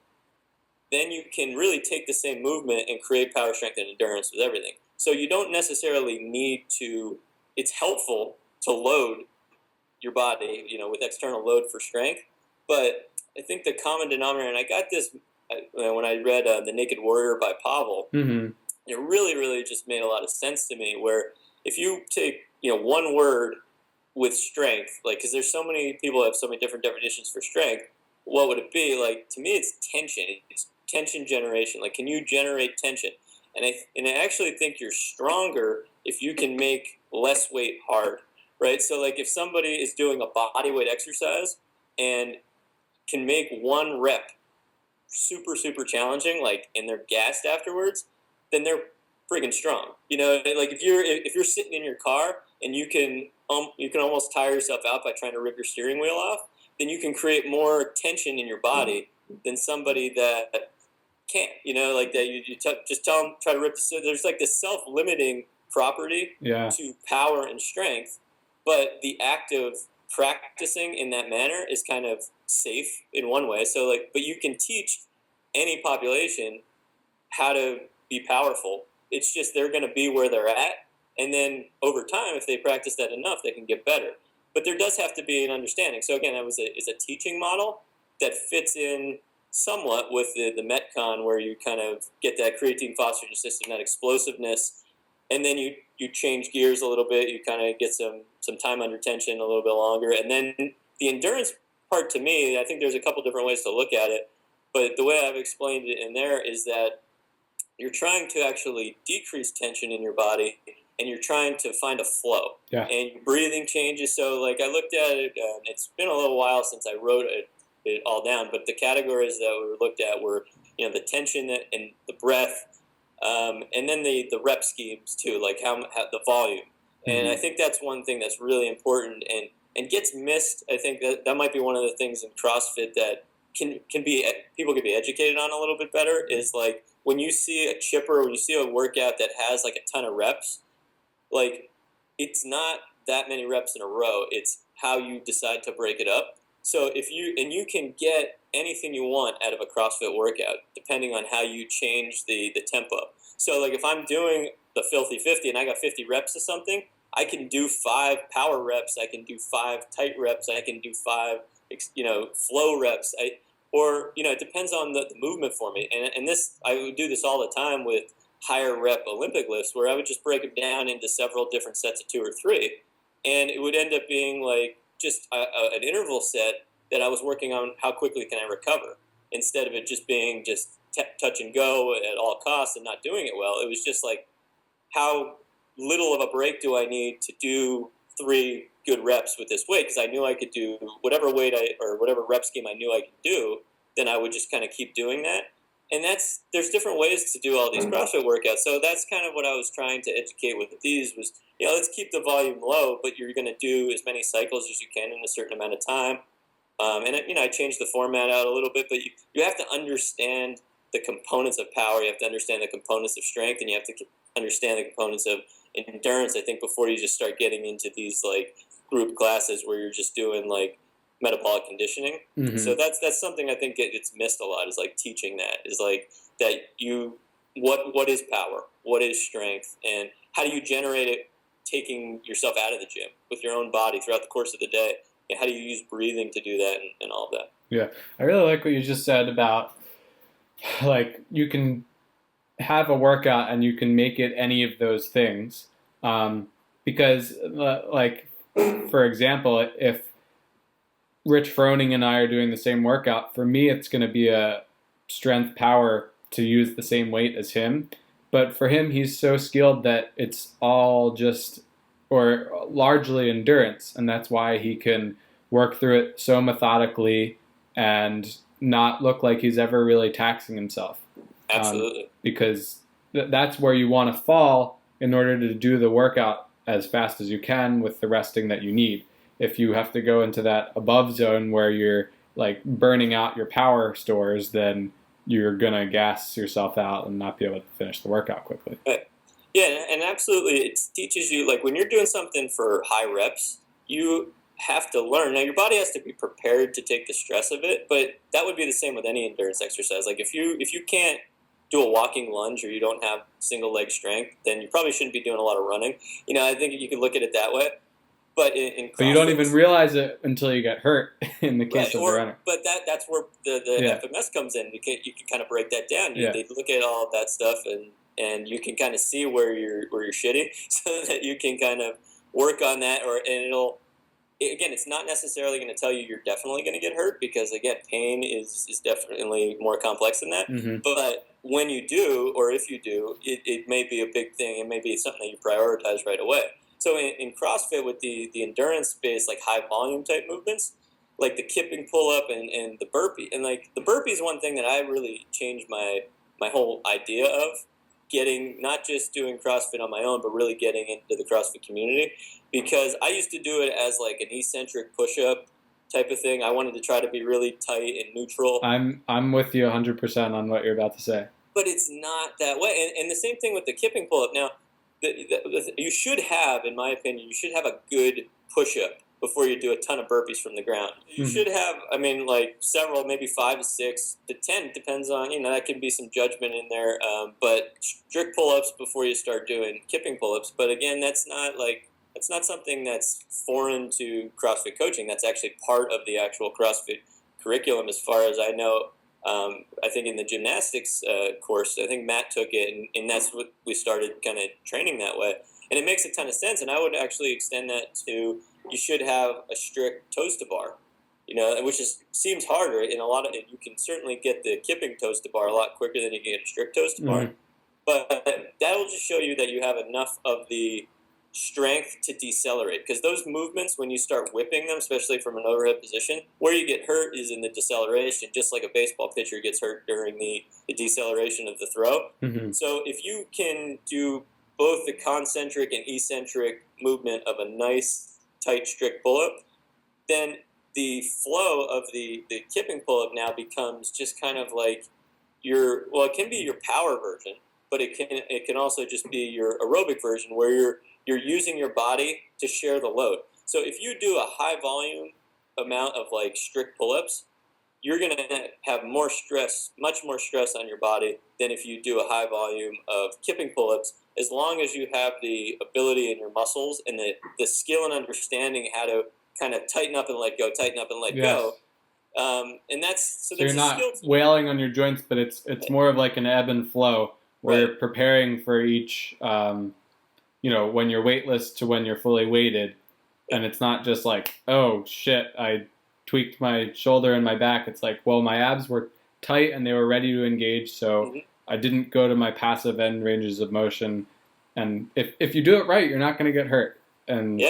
then you can really take the same movement and create power, strength, and endurance with everything. So you don't necessarily need to, it's helpful to load your body, with external load for strength. But I think the common denominator, and I got this when I read The Naked Warrior by Pavel, it really, really just made a lot of sense to me, where if you take, one word with strength, like, because there's so many people have so many different definitions for strength, what would it be? Like, to me, it's tension. It's tension generation. Like, can you generate tension? And I actually think you're stronger if you can make less weight hard, right? So, like, if somebody is doing a body weight exercise and can make one rep super, super challenging, like, and they're gassed afterwards, then they're friggin' strong. Like if you're sitting in your car and you can almost tire yourself out by trying to rip your steering wheel off, then you can create more tension in your body than somebody that can't. Like that you just tell them try to rip. So there's like this self-limiting property to power and strength, but the act of practicing in that manner is kind of safe in one way. So like, but you can teach any population how to be powerful. It's just they're going to be where they're at, and then over time, if they practice that enough, they can get better. But there does have to be an understanding. So again, that is a teaching model that fits in somewhat with the Metcon, where you kind of get that creatine phosphagen system, that explosiveness, and then you change gears a little bit. You kind of get some time under tension a little bit longer, and then the endurance part, to me, I think there's a couple different ways to look at it, but the way I've explained it in there is that you're trying to actually decrease tension in your body, and you're trying to find a flow.
Yeah.
And breathing changes. So, like, I looked at it, it's been a little while since I wrote it all down, but the categories that we looked at were, the tension and the breath, and then the rep schemes, too, like how the volume. And I think that's one thing that's really important and gets missed. I think that might be one of the things in CrossFit that people can be educated on a little bit better, is like when you see a chipper, when you see a workout that has like a ton of reps, like it's not that many reps in a row. It's how you decide to break it up. So you can get anything you want out of a CrossFit workout, depending on how you change the tempo. So like if I'm doing the filthy 50 and I got 50 reps of something, I can do 5 power reps. I can do 5 tight reps. I can do 5, flow reps. It depends on the movement for me. And this, I would do this all the time with higher rep Olympic lifts, where I would just break them down into several different sets of 2 or 3. And it would end up being like just an interval set that I was working on how quickly can I recover, instead of it just being just touch and go at all costs and not doing it well. It was just like, how little of a break do I need to do 3 good reps with this weight? Because I knew I could do whatever weight or whatever rep scheme I knew I could do, then I would just kind of keep doing that. And there's different ways to do all these CrossFit workouts. So that's kind of what I was trying to educate with these was, let's keep the volume low, but you're going to do as many cycles as you can in a certain amount of time. I changed the format out a little bit, but you have to understand the components of power. You have to understand the components of strength, and you have to understand the components of endurance, I think, before you just start getting into these like group classes where you're just doing like metabolic conditioning. Mm-hmm. So that's something I think it's missed a lot, is like teaching that, is like that what is power, what is strength, and how do you generate it taking yourself out of the gym with your own body throughout the course of the day, and how do you use breathing to do that and all of that.
Yeah, I really like what you just said about like you can have a workout and you can make it any of those things, because like for example, if Rich Froning and I are doing the same workout, for me it's going to be a strength power to use the same weight as him, but for him he's so skilled that it's all just or largely endurance, and that's why he can work through it so methodically and not look like he's ever really taxing himself.
Absolutely.
Because that's where you want to fall in order to do the workout as fast as you can with the resting that you need. If you have to go into that above zone where you're like burning out your power stores, then you're going to gas yourself out and not be able to finish the workout quickly.
Right. Yeah, and absolutely, it teaches you, like when you're doing something for high reps, you have to learn. Now, your body has to be prepared to take the stress of it, but that would be the same with any endurance exercise. Like if you can't do a walking lunge or you don't have single leg strength, then you probably shouldn't be doing a lot of running. I think you could look at it that way. But
but you don't even realize it until you get hurt in the case of the runner.
But that's where the FMS comes in. You can kind of break that down. They look at all of that stuff and you can kind of see where you're shitty, so that you can kind of work on that. It's not necessarily going to tell you you're definitely going to get hurt, because again, pain is definitely more complex than that. Mm-hmm. But when you do, or if you do, it may be a big thing. It may be something that you prioritize right away. So in CrossFit, with the endurance-based, like high-volume type movements, like the kipping pull-up and the burpee. And like the burpee is one thing that I really changed my whole idea of getting, not just doing CrossFit on my own, but really getting into the CrossFit community. Because I used to do it as like an eccentric push-up type of thing. I wanted to try to be really tight and neutral.
I'm with you 100% on what you're about to say.
But it's not that way. And the same thing with the kipping pull-up. Now, you should have, in my opinion, a good push-up before you do a ton of burpees from the ground. You should have, like several, maybe 5 to 6 to 10, depends on, that can be some judgment in there, but strict pull-ups before you start doing kipping pull-ups. But again, that's not something that's foreign to CrossFit coaching. That's actually part of the actual CrossFit curriculum, as far as I know. I think in the gymnastics course, I think Matt took it, and that's what we started kind of training that way. And it makes a ton of sense, and I would actually extend that to, you should have a strict toes to bar, which seems harder. In a lot of, you can certainly get the kipping toes to bar a lot quicker than you can get a strict toes to bar. But that will just show you that you have enough of the strength to decelerate, because those movements, when you start whipping them, especially from an overhead position, where you get hurt is in the deceleration, just like a baseball pitcher gets hurt during the deceleration of the throw. So if you can do both the concentric and eccentric movement of a nice tight strict pull-up, then the flow of the kipping pull-up now becomes just kind of like it can be your power version, but it can also just be your aerobic version, where you're using your body to share the load. So if you do a high volume amount of like strict pull-ups, you're going to have more stress, much more stress on your body than if you do a high volume of kipping pull-ups, as long as you have the ability in your muscles and the skill and understanding how to kind of tighten up and let go, tighten up and let go. And that's
so you're not wailing on your joints, but it's more of like an ebb and flow where you're preparing for each, when you're weightless to when you're fully weighted. And it's not just like, oh shit, I tweaked my shoulder and my back. It's like, well, my abs were tight and they were ready to engage, so I didn't go to my passive end ranges of motion. And if you do it right, you're not going to get hurt. And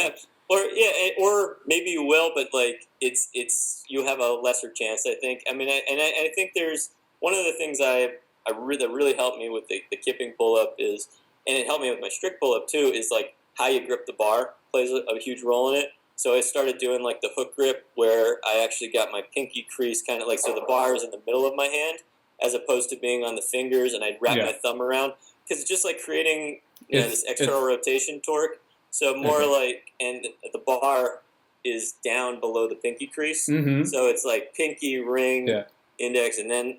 or maybe you will, but like it's you have a lesser chance, I think. I mean, I think there's one of the things that really helped me with the kipping pull up is, and it helped me with my strict pull up too, is like how you grip the bar plays a huge role in it. So I started doing like the hook grip, where I actually got my pinky crease kind of like, so the bar is in the middle of my hand as opposed to being on the fingers, and I'd wrap my thumb around, because it's just like creating this external rotation torque. So more like, and the bar is down below the pinky crease, so it's like pinky, ring, index, and then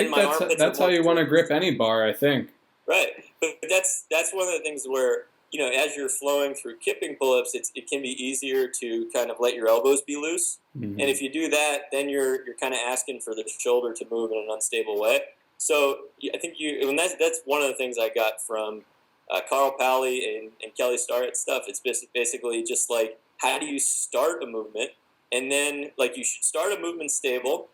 my armpits.
That's how you want to grip any bar, I think.
Right, but that's one of the things where, as you're flowing through kipping pull-ups, it can be easier to kind of let your elbows be loose. And if you do that, then you're kind of asking for the shoulder to move in an unstable way. So I think that's one of the things I got from Carl Pally and Kelly Starrett stuff. It's basically just like, how do you start a movement? And then like you should start a movement stable.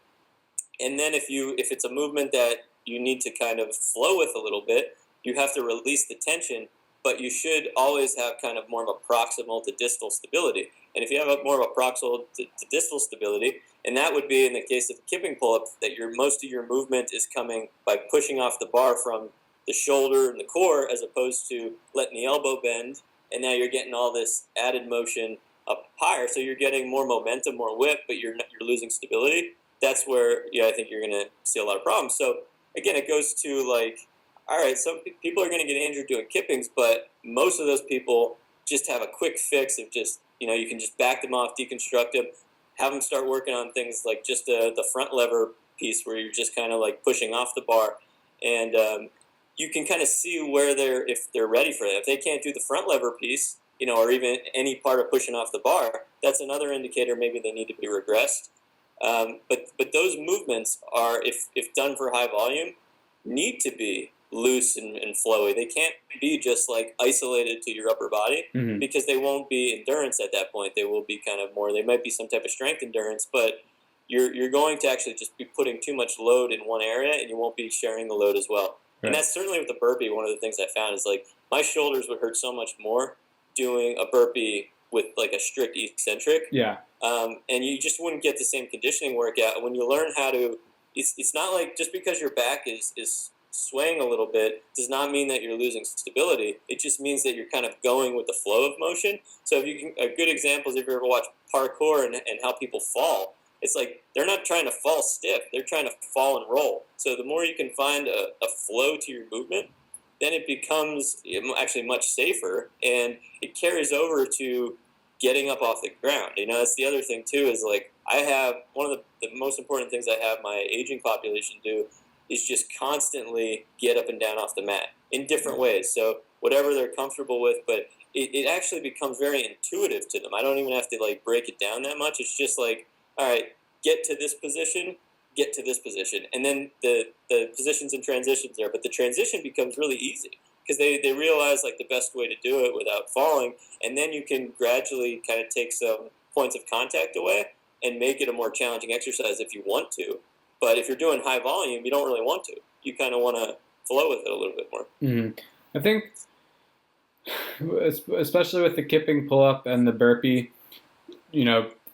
And then if it's a movement that you need to kind of flow with a little bit, you have to release the tension. But you should always have kind of more of a proximal to distal stability. And if you have more of a proximal to distal stability, and that would be in the case of kipping pull-up, that most of your movement is coming by pushing off the bar from the shoulder and the core, as opposed to letting the elbow bend, and now you're getting all this added motion up higher. So you're getting more momentum, more whip, but you're losing stability. That's where I think you're going to see a lot of problems. So again, it goes to like, all right, some people are going to get injured doing kippings, but most of those people just have a quick fix of just, you can just back them off, deconstruct them, have them start working on things like just the front lever piece, where you're just kind of like pushing off the bar. And you can kind of see where if they're ready for that. If they can't do the front lever piece, or even any part of pushing off the bar, that's another indicator maybe they need to be regressed. But those movements are, if done for high volume, need to be loose and flowy. They can't be just like isolated to your upper body, because they won't be endurance at that point. They will be kind of more, they might be some type of strength endurance, but you're going to actually just be putting too much load in one area, and you won't be sharing the load as well. Right. And that's certainly with the burpee. One of the things I found is like my shoulders would hurt so much more doing a burpee with like a strict eccentric.
Yeah.
And you just wouldn't get the same conditioning workout. When you learn how to, it's not like just because your back is swaying a little bit does not mean that you're losing stability. It just means that you're kind of going with the flow of motion. So a good example is if you ever watch parkour and how people fall. It's like they're not trying to fall stiff. They're trying to fall and roll. So the more you can find a flow to your movement, then it becomes actually much safer, and it carries over to getting up off the ground. That's the other thing too, is like I have one of the most important things I have my aging population do is just constantly get up and down off the mat in different ways. So whatever they're comfortable with, but it actually becomes very intuitive to them. I don't even have to like break it down that much. It's just like, all right, get to this position, get to this position. And then the positions and transitions there, but the transition becomes really easy because they realize like the best way to do it without falling. And then you can gradually kind of take some points of contact away and make it a more challenging exercise if you want to. But if you're doing high volume, you don't really want to. You kind of want to flow with it a little bit more.
I think, especially with the kipping pull-up and the burpee,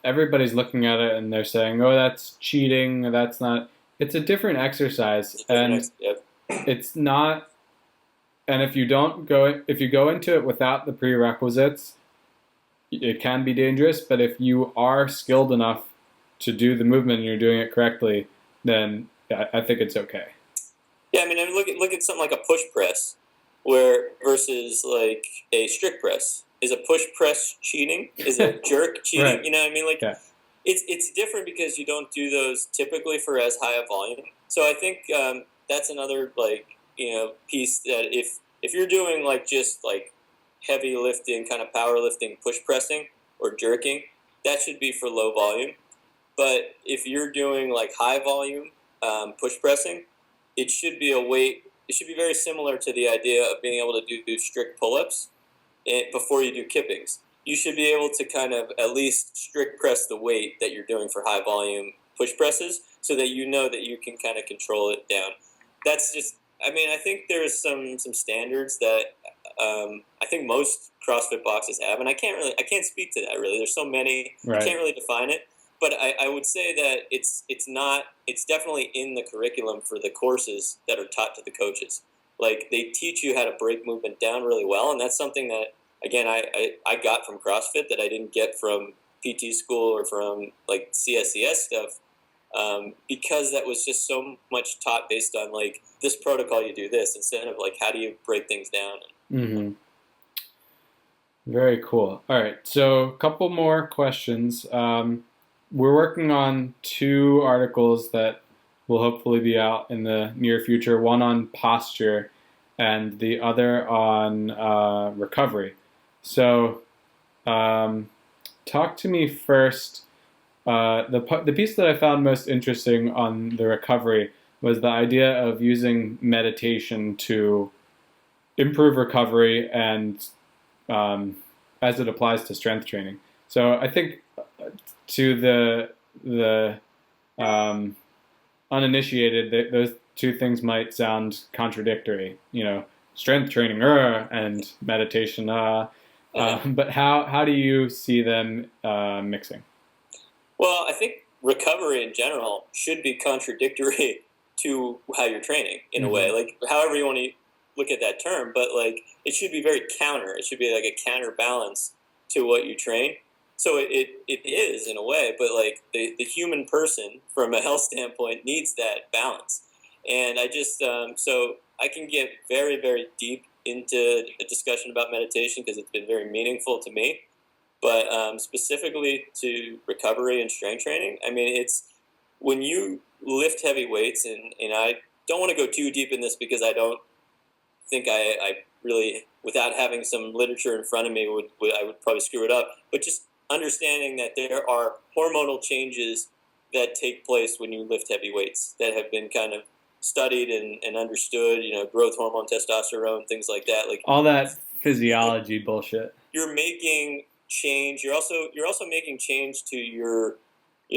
everybody's looking at it and they're saying, oh, that's cheating. That's not. It's a different exercise. It's not. And if you go into it without the prerequisites, it can be dangerous. But if you are skilled enough to do the movement and you're doing it correctly, then I think it's okay.
Yeah, I mean, look at something like a push press, versus like a strict press. Is a push press cheating? Is a jerk cheating?
Right.
You know what I mean? Like, It's different because you don't do those typically for as high a volume. So I think that's another piece that if you're doing like just like heavy lifting, kind of powerlifting, push pressing or jerking, that should be for low volume. But if you're doing like high volume push pressing, it should be a weight. It should be very similar to the idea of being able to do strict pull-ups before you do kippings. You should be able to kind of at least strict press the weight that you're doing for high volume push presses so that you know that you can kind of control it down. That's just, I mean, I think there's some standards that I think most CrossFit boxes have, and I can't speak to that really. There's so many,
Right.
I can't really define it. But I would say that it's definitely in the curriculum for the courses that are taught to the coaches. Like they teach you how to break movement down really well, and that's something that again I got from CrossFit that I didn't get from PT school or from like CSCS stuff, because that was just so much taught based on like this protocol you do this instead of like how do you break things down.
Mm-hmm. Very cool. All right, so a couple more questions. We're working on 2 articles that will hopefully be out in the near future, one on posture and the other on recovery. So talk to me first. The piece that I found most interesting on the recovery was the idea of using meditation to improve recovery and as it applies to strength training. So I think to the uninitiated, those 2 things might sound contradictory. Strength training and meditation. But how do you see them mixing?
Well, I think recovery in general should be contradictory to how you're training in a way, like however you want to look at that term, but like it should be very counter. It should be like a counterbalance to what you train. So it is in a way, but like the human person from a health standpoint needs that balance. And I just so I can get very, very deep into a discussion about meditation because it's been very meaningful to me. But specifically to recovery and strength training, I mean, it's when you lift heavy weights, and I don't want to go too deep in this because I don't think I really, without having some literature in front of me, I would probably screw it up. But just understanding that there are hormonal changes that take place when you lift heavy weights that have been kind of studied and understood, growth hormone, testosterone, things like that. Like
all that physiology bullshit.
You're making change. You're also making change to your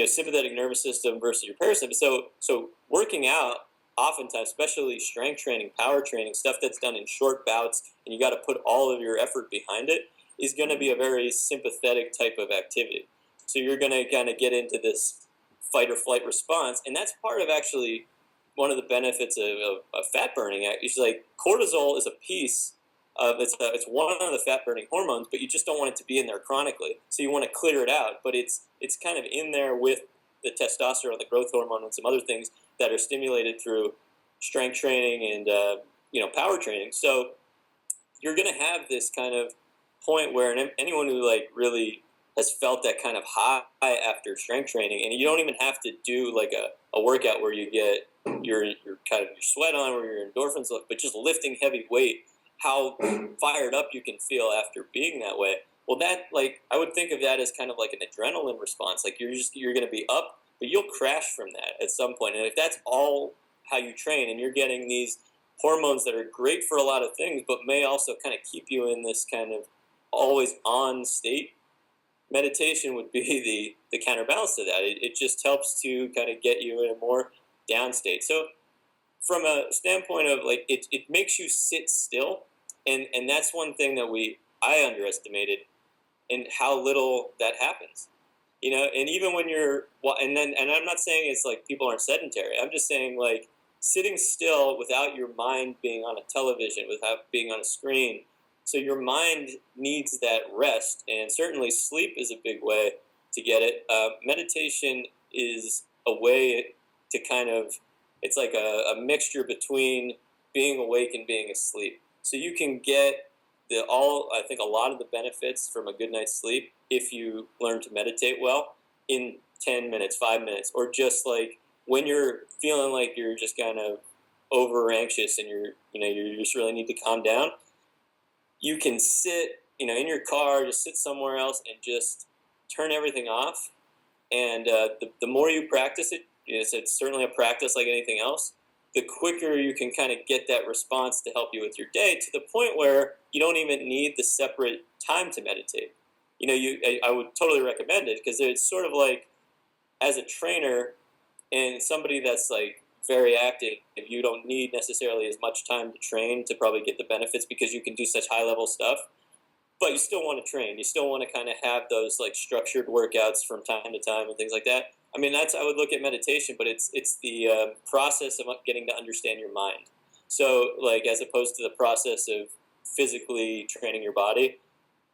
sympathetic nervous system versus your parasympathetic. So working out, oftentimes, especially strength training, power training, stuff that's done in short bouts, and you got to put all of your effort behind it, is going to be a very sympathetic type of activity. So you're going to kind of get into this fight or flight response, and that's part of actually one of the benefits of fat burning. It's like cortisol is a piece of it's one of the fat burning hormones, but you just don't want it to be in there chronically. So you want to clear it out, but it's kind of in there with the testosterone, the growth hormone, and some other things that are stimulated through strength training and power training. So you're going to have this kind of point where anyone who like really has felt that kind of high after strength training, and you don't even have to do like a workout where you get your kind of your sweat on, where your endorphins look, but just lifting heavy weight, how fired up you can feel after being that way. Well, that like I would think of that as kind of like an adrenaline response. Like you're going to be up, but you'll crash from that at some point. And if that's all how you train, and you're getting these hormones that are great for a lot of things, but may also kind of keep you in this kind of always on state, meditation would be the counterbalance to that. It just helps to kind of get you in a more down state. So from a standpoint of like it makes you sit still, and that's one thing that I underestimated in how little that happens. And even when you're and I'm not saying it's like people aren't sedentary. I'm just saying like sitting still without your mind being on a television, without being on a screen. So your mind needs that rest, and certainly sleep is a big way to get it. Meditation is a way to kind of, it's like a mixture between being awake and being asleep. So you can get I think a lot of the benefits from a good night's sleep if you learn to meditate well in 10 minutes, 5 minutes, or just like when you're feeling like you're just kind of over anxious and you just really need to calm down, you can sit, in your car, just sit somewhere else and just turn everything off. And the more you practice it, it's certainly a practice like anything else, the quicker you can kind of get that response to help you with your day, to the point where you don't even need the separate time to meditate. I would totally recommend it, because it's sort of like, as a trainer and somebody that's like very active, you don't need necessarily as much time to train to probably get the benefits, because you can do such high level stuff. But you still want to train. You still want to kind of have those like structured workouts from time to time and things like that. I mean, I would look at meditation, but it's the process of getting to understand your mind. So, like, as opposed to the process of physically training your body,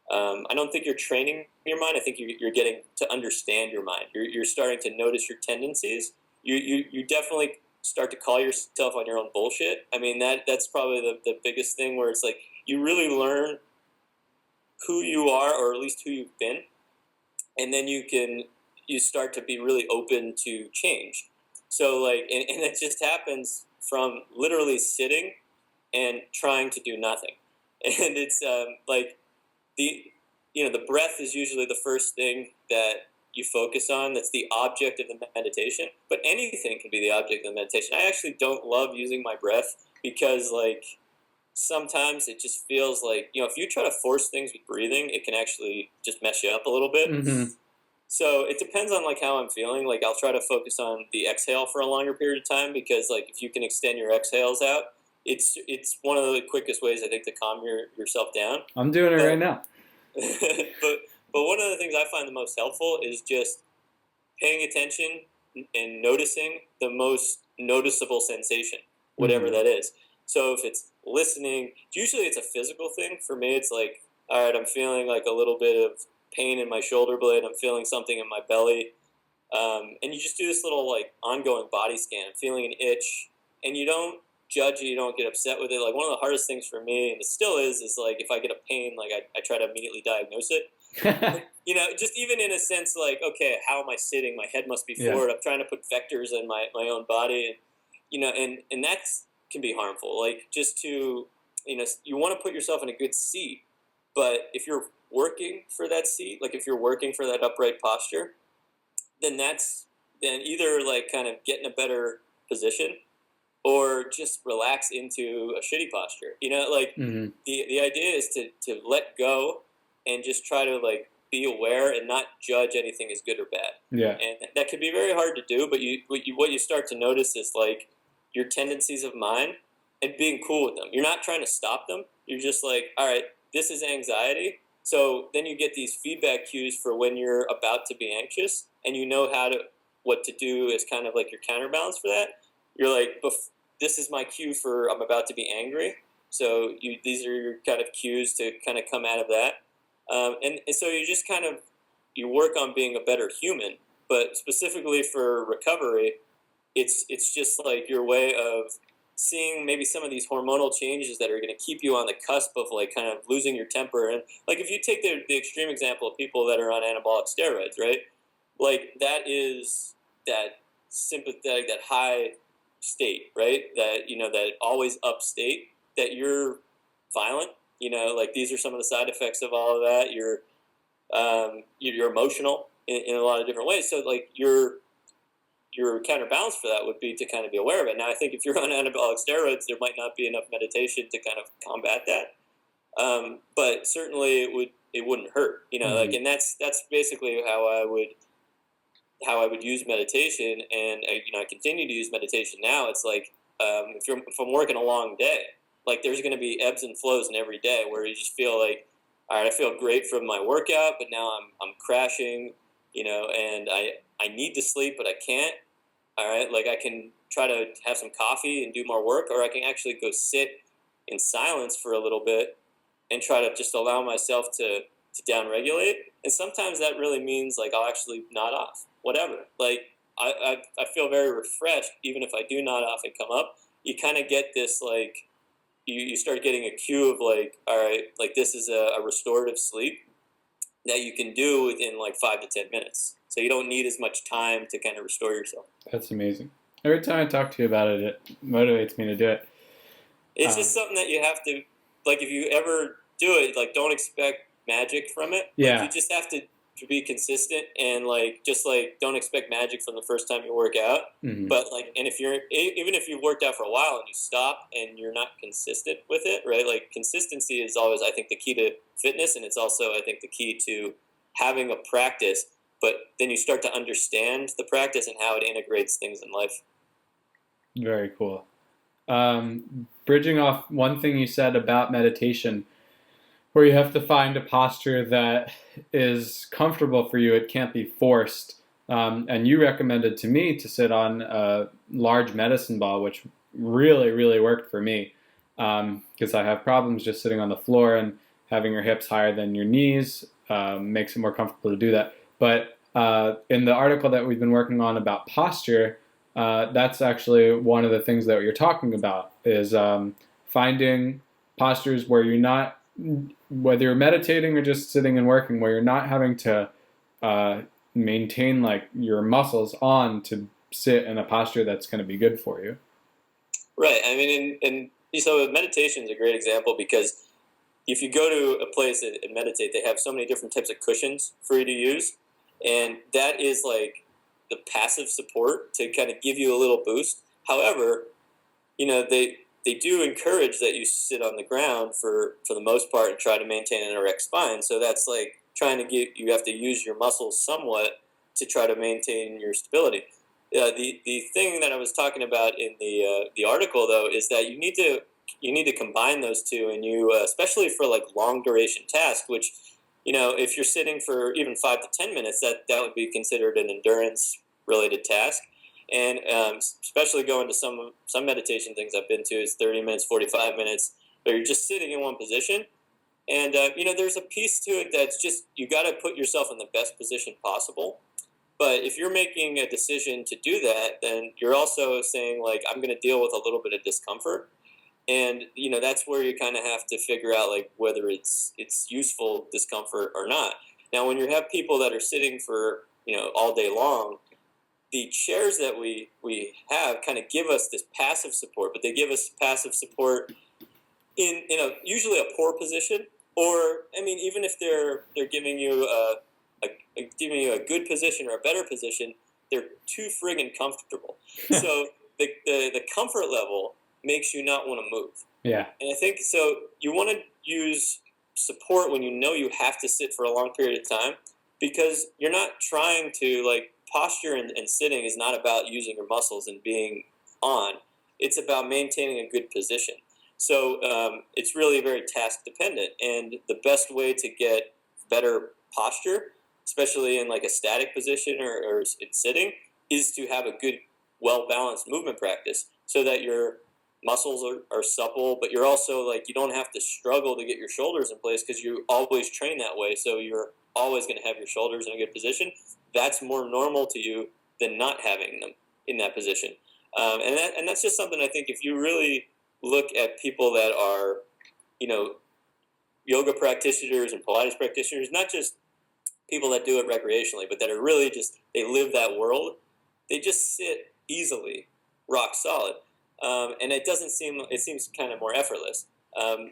I don't think you're training your mind. I think you're getting to understand your mind. You're starting to notice your tendencies. You definitely start to call yourself on your own bullshit. I mean, that's probably the biggest thing, where it's like you really learn who you are, or at least who you've been, and then you start to be really open to change. So like, and it just happens from literally sitting and trying to do nothing. And it's like the breath is usually the first thing that you focus on. That's the object of the meditation, but anything can be the object of the meditation. I actually don't love using my breath, because like, sometimes it just feels like, if you try to force things with breathing, it can actually just mess you up a little bit.
Mm-hmm.
So it depends on like how I'm feeling. Like, I'll try to focus on the exhale for a longer period of time, because like if you can extend your exhales out, it's one of the quickest ways, I think, to calm yourself down.
I'm doing it right now.
but one of the things I find the most helpful is just paying attention and noticing the most noticeable sensation, whatever that is. So if it's listening, usually it's a physical thing. For me, it's like, all right, I'm feeling like a little bit of pain in my shoulder blade. I'm feeling something in my belly. And you just do this little like ongoing body scan. I'm feeling an itch, and you don't judge it. You don't get upset with it. Like, one of the hardest things for me, and it still is like, if I get a pain, like I try to immediately diagnose it. Just even in a sense, like, okay, how am I sitting? My head must be forward. I'm trying to put vectors in my own body, and that's can be harmful. Like, just to, you want to put yourself in a good seat, but if you're working for that seat, like if you're working for that upright posture, then either like kind of get in a better position, or just relax into a shitty posture. The idea is to let go and just try to like be aware and not judge anything as good or bad.
Yeah.
And that can be very hard to do, but what you start to notice is like your tendencies of mind, and being cool with them. You're not trying to stop them. You're just like, all right, this is anxiety. So then you get these feedback cues for when you're about to be anxious, and you know what to do as kind of like your counterbalance for that. You're like, this is my cue for I'm about to be angry. So these are your kind of cues to kind of come out of that. And so you just kind of, you work on being a better human. But specifically for recovery, it's just like your way of seeing maybe some of these hormonal changes that are going to keep you on the cusp of like kind of losing your temper. And like, if you take the extreme example of people that are on anabolic steroids, right? Like, that is that sympathetic, that high state, right? That, that always up state, that you're violent, like these are some of the side effects of all of that. You're emotional in a lot of different ways. So like your counterbalance for that would be to kind of be aware of it. Now, I think if you're on anabolic steroids, there might not be enough meditation to kind of combat that. But certainly it wouldn't hurt, like, and that's basically how I would use meditation. And I continue to use meditation now. It's like, if I'm working a long day, like there's going to be ebbs and flows in every day where you just feel like, all right, I feel great from my workout, but now I'm crashing, and I need to sleep, but I can't. All right, like I can try to have some coffee and do more work, or I can actually go sit in silence for a little bit and try to just allow myself to downregulate. And sometimes that really means like I'll actually nod off, whatever. Like I feel very refreshed even if I do nod off and come up. You kind of get this like you start getting a cue of like, all right, like this is a restorative sleep. that you can do within like 5 to 10 minutes. So you don't need as much time to kind of restore yourself.
That's amazing. Every time I talk to you about it, it motivates me to do it.
It's just something that you have to, like, if you ever do it, like, don't expect magic from it.
Yeah.
Like, you just have to be consistent and, like, just, like, don't expect magic from the first time you work out.
Mm-hmm.
But, like, and even if you've worked out for a while and you stop and you're not consistent with it, right? Like, consistency is always, I think, the key to fitness, and it's also, I think, the key to having a practice. But then you start to understand the practice and how it integrates things in life.
Very cool. Bridging off one thing you said about meditation, where you have to find a posture that is comfortable for you, it can't be forced. And you recommended to me to sit on a large medicine ball, which really, really worked for me, because I have problems just sitting on the floor, and having your hips higher than your knees makes it more comfortable to do that. But in the article that we've been working on about posture, that's actually one of the things that you're talking about, is finding postures where you're not, whether you're meditating or just sitting and working, where you're not having to maintain like your muscles on to sit in a posture that's going to be good for you.
Right. I mean, and so meditation is a great example, because if you go to a place and meditate, they have so many different types of cushions for you to use, and that is like the passive support to kind of give you a little boost. However, they do encourage that you sit on the ground for the most part and try to maintain an erect spine. So that's like trying to you have to use your muscles somewhat to try to maintain your stability. The thing that I was talking about in the article, though, is that you need to combine those two, and especially for like long duration tasks, which, if you're sitting for even 5 to 10 minutes, that would be considered an endurance related task. And especially going to some meditation things I've been to is 30 minutes, 45 minutes, where you're just sitting in one position. And, there's a piece to it that's just, you got to put yourself in the best position possible. But if you're making a decision to do that, then you're also saying, like, I'm going to deal with a little bit of discomfort. And, that's where you kind of have to figure out, like, whether it's useful discomfort or not. Now, when you have people that are sitting for, all day long, the chairs that we have kind of give us this passive support, but they give us passive support in usually a poor position, or, I mean, even if they're giving you a good position or a better position, they're too friggin' comfortable. So the comfort level makes you not want to move.
Yeah.
And I think so. You want to use support when you have to sit for a long period of time, because you're not trying to, like, posture and sitting is not about using your muscles and being on. It's about maintaining a good position. So it's really very task dependent, and the best way to get better posture, especially in like a static position or in sitting, is to have a good, well-balanced movement practice, so that your muscles are supple, but you're also, like, you don't have to struggle to get your shoulders in place, because you always train that way, so you're always going to have your shoulders in a good position. That's more normal to you than not having them in that position. And that's just something I think, if you really look at people that are, yoga practitioners and Pilates practitioners, not just people that do it recreationally, but that are really just, they live that world, they just sit easily, rock solid. And it seems kind of more effortless.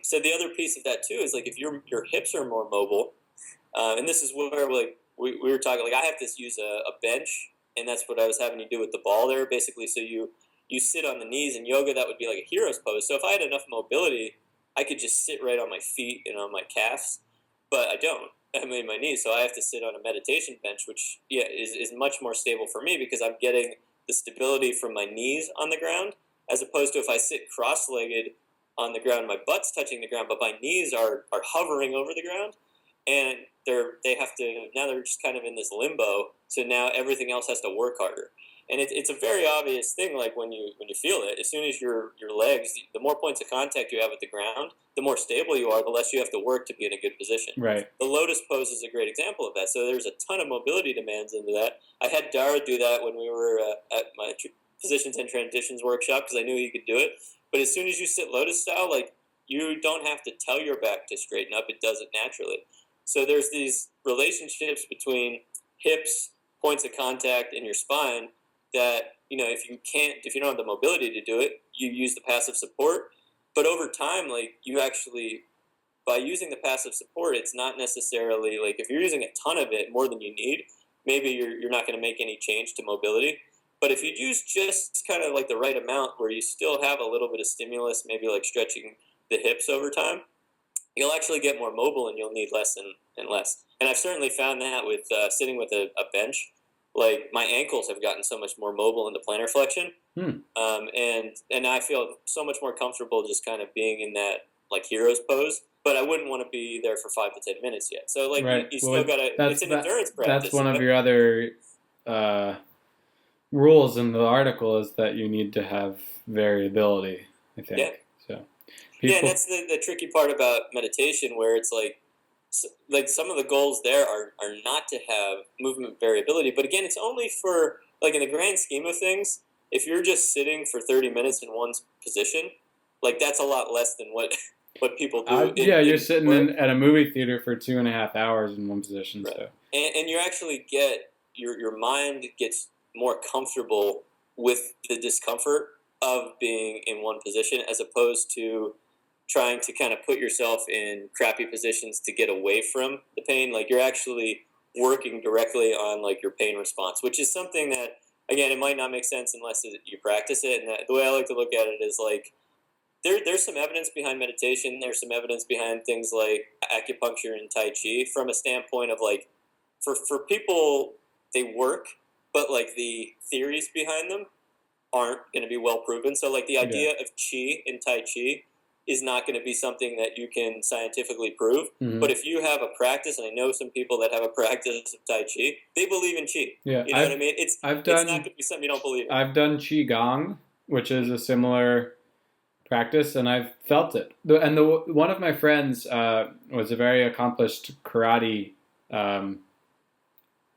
So the other piece of that too is, like, if your hips are more mobile, and this is where, like, we were talking, like, I have to use a bench, and that's what I was having you do with the ball there, basically. So you sit on the knees. In yoga, that would be like a hero's pose. So if I had enough mobility, I could just sit right on my feet and on my calves, but I don't. I'm in my knees, so I have to sit on a meditation bench, which is much more stable for me, because I'm getting the stability from my knees on the ground, as opposed to if I sit cross-legged on the ground, my butt's touching the ground, but my knees are hovering over the ground, and they're just kind of in this limbo. So now everything else has to work harder, and it's a very obvious thing. Like, when you feel it, as soon as your legs, the more points of contact you have with the ground, the more stable you are, the less you have to work to be in a good position.
Right.
The lotus pose is a great example of that. So there's a ton of mobility demands into that. I had Dara do that when we were at my Positions and Transitions workshop, because I knew he could do it. But as soon as you sit lotus style, like, you don't have to tell your back to straighten up; it does it naturally. So there's these relationships between hips, points of contact, and your spine that, if you don't have the mobility to do it, you use the passive support. But over time, like, you actually, by using the passive support, it's not necessarily like, if you're using a ton of it, more than you need, maybe you're not going to make any change to mobility. But if you use just kind of like the right amount where you still have a little bit of stimulus, maybe like stretching the hips over time, you'll actually get more mobile and you'll need less and less. And I've certainly found that with sitting with a bench. Like, my ankles have gotten so much more mobile into plantar flexion. And I feel so much more comfortable just kind of being in that, like, hero's pose. But I wouldn't want to be there for 5 to 10 minutes yet. So, like,
right.
you still got to, it's an endurance practice.
That's one of your other rules in the article, is that you need to have variability, I think.
Yeah.
So,
and that's the tricky part about meditation, where it's like some of the goals there are not to have movement variability. But again, it's only for, like, in the grand scheme of things, if you're just sitting for 30 minutes in one position, like, that's a lot less than what people do.
You're sitting at a movie theater for 2.5 hours in one position.
Right.
So.
And you actually get, your mind gets more comfortable with the discomfort of being in one position, as opposed to trying to kind of put yourself in crappy positions to get away from the pain. Like, you're actually working directly on, like, your pain response, which is something that, again, it might not make sense unless you practice it. And the way I like to look at it is, like, there's some evidence behind meditation. There's some evidence behind things like acupuncture and Tai Chi, from a standpoint of, like, for people, they work, but, like, the theories behind them aren't going to be well proven. So, like, the idea of Chi in Tai Chi is not going to be something that you can scientifically prove.
Mm-hmm.
But if you have a practice, and I know some people that have a practice of Tai Chi, they believe in Chi.
Yeah,
you know what I mean? It's not going to be something you don't believe in.
I've done Qi Gong, which is a similar practice, and I've felt it. One of my friends was a very accomplished karate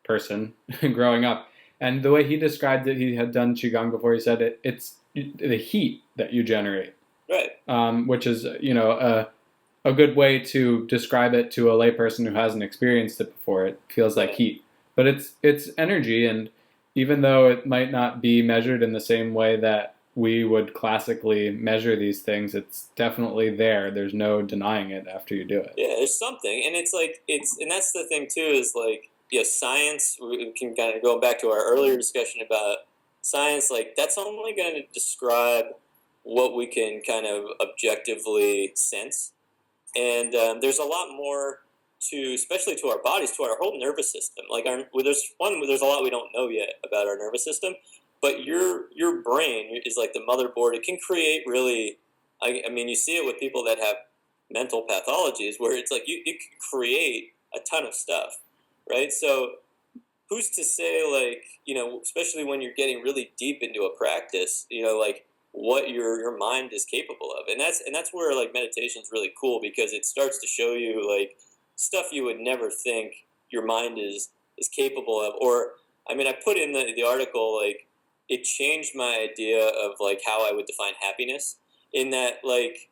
person growing up, and the way he described it, he had done Qigong before. He said it's the heat that you generate.
Right.
Which is, a good way to describe it to a layperson who hasn't experienced it before. It feels like heat, but it's energy, and even though it might not be measured in the same way that we would classically measure these things, it's definitely there. There's no denying it after you do it.
Yeah, there's something, and it's like and that's the thing too, is like, science. We can kind of go back to our earlier discussion about science. Like, that's only going to describe what we can kind of objectively sense. And there's a lot more especially to our bodies, to our whole nervous system. Like, there's a lot we don't know yet about our nervous system, but your brain is like the motherboard. It can create really, I mean, you see it with people that have mental pathologies, where it's like it can create a ton of stuff, right? So who's to say, like, especially when you're getting really deep into a practice, like, what your mind is capable of. And that's where, like, meditation is really cool, because it starts to show you, like, stuff you would never think your mind is capable of. Or, I mean, I put in the article, like, it changed my idea of, like, how I would define happiness, in that, like,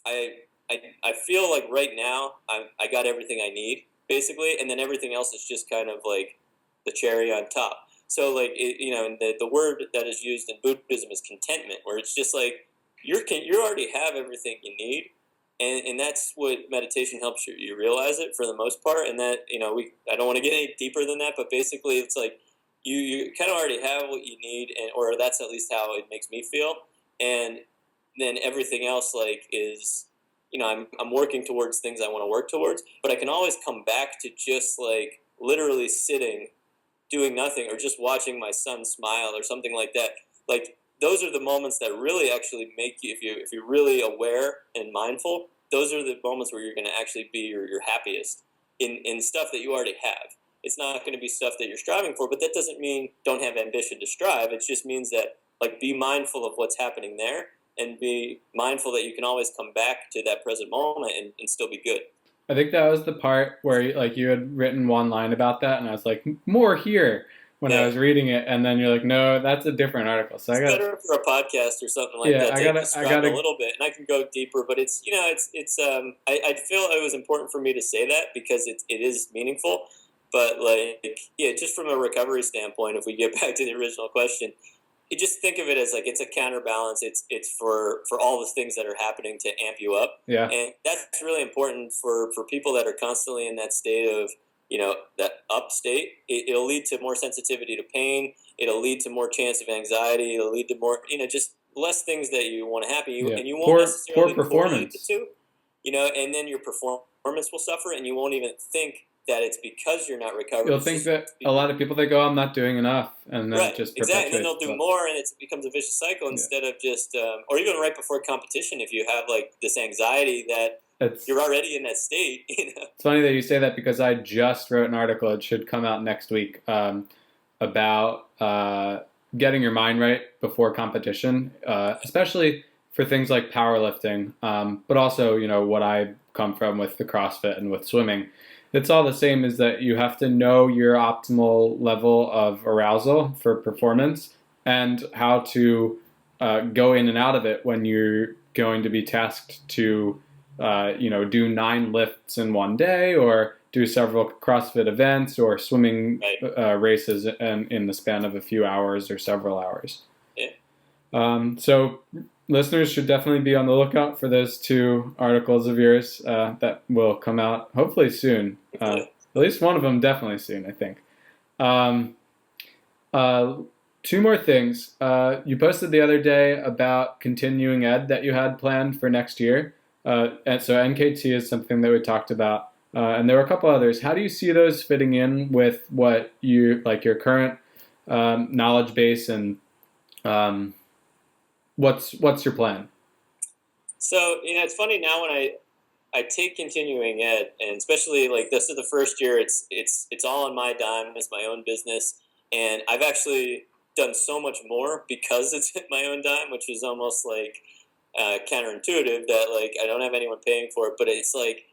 I feel like right now I got everything I need, basically, and then everything else is just kind of like the cherry on top. So, like, and the word that is used in Buddhism is contentment, where it's just like you already have everything you need, and that's what meditation helps you realize it, for the most part. And that, I don't want to get any deeper than that, but basically it's like you kind of already have what you need, or that's at least how it makes me feel. And then everything else, like, is, I'm working towards things I want to work towards, but I can always come back to just, like, literally sitting, doing nothing, or just watching my son smile, or something like that. Like, those are the moments that really actually make you, if you're really aware and mindful, those are the moments where you're going to actually be your happiest in stuff that you already have. It's not going to be stuff that you're striving for, but that doesn't mean don't have ambition to strive. It just means that, like, be mindful of what's happening there, and be mindful that you can always come back to that present moment and still be good.
I think that was the part where, like, you had written one line about that, and I was like, more here. when I
Yeah.
was reading it, and then you're like, no, that's a different article. So
It's
I got
better for a podcast or something like that to
I
describe a
gotta
little bit, and I can go deeper. But I feel it was important for me to say that because it is meaningful. But like, yeah, just from a recovery standpoint, if we get back to the original question, you just think of it as like it's a counterbalance. It's for all the things that are happening to amp you up,
yeah.
and that's really important for people that are constantly in that state of that up state. It'll lead to more sensitivity to pain. It'll lead to more chance of anxiety. It'll lead to more just less things that you want to happen.
Yeah.
And you won't
Poor
necessarily correlate the
performance.
two. And then your performance will suffer, and you won't even think that it's because you're not recovered.
You'll think that a lot of people think, "Oh, I'm not doing enough," and then it just perpetuates.
And then they'll do more, and it becomes a vicious cycle instead of just, or even right before competition, if you have like this anxiety that you're already in that state.
It's funny that you say that because I just wrote an article. It should come out next week about getting your mind right before competition, especially for things like powerlifting, but also what I come from with the CrossFit and with swimming. It's all the same, is that you have to know your optimal level of arousal for performance and how to go in and out of it when you're going to be tasked to do 9 lifts in one day, or do several CrossFit events, or swimming races in the span of a few hours or several hours.
Yeah.
So listeners should definitely be on the lookout for those 2 articles of yours that will come out hopefully soon. At least one of them definitely soon, I think. 2 more things. You posted the other day about continuing ed that you had planned for next year. And so NKT is something that we talked about. And there were a couple others. How do you see those fitting in with what you like your current knowledge base, and what's your plan?
So it's funny now when I take continuing ed, and especially like this is the first year. It's all on my dime. It's my own business, and I've actually done so much more because it's my own dime, which is almost like counterintuitive that like I don't have anyone paying for it. But it's like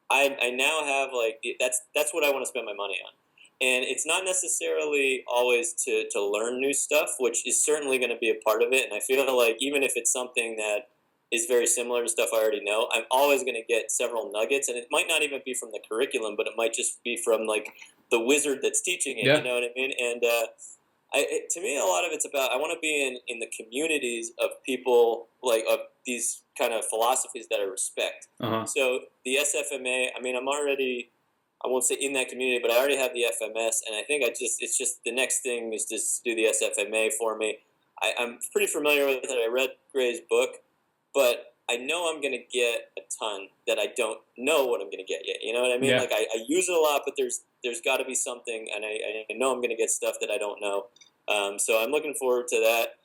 I now have like that's what I want to spend my money on. And it's not necessarily always to learn new stuff, which is certainly going to be a part of it. And I feel like even if it's something that is very similar to stuff I already know, I'm always going to get several nuggets. And it might not even be from the curriculum, but it might just be from like the wizard that's teaching it.
Yeah.
You know what I mean? And to me, a lot of it's about I want to be in the communities of people like of these kind of philosophies that I respect.
Uh-huh.
So the SFMA, I mean, I'm already, I won't say in that community, but I already have the FMS, and I think it's just the next thing is just do the SFMA for me. I'm pretty familiar with it. I read Gray's book, but I know I'm going to get a ton that I don't know what I'm going to get yet. You know what I mean?
Yeah.
Like I use it a lot, but there's got to be something, and I know I'm going to get stuff that I don't know. So I'm looking forward to that.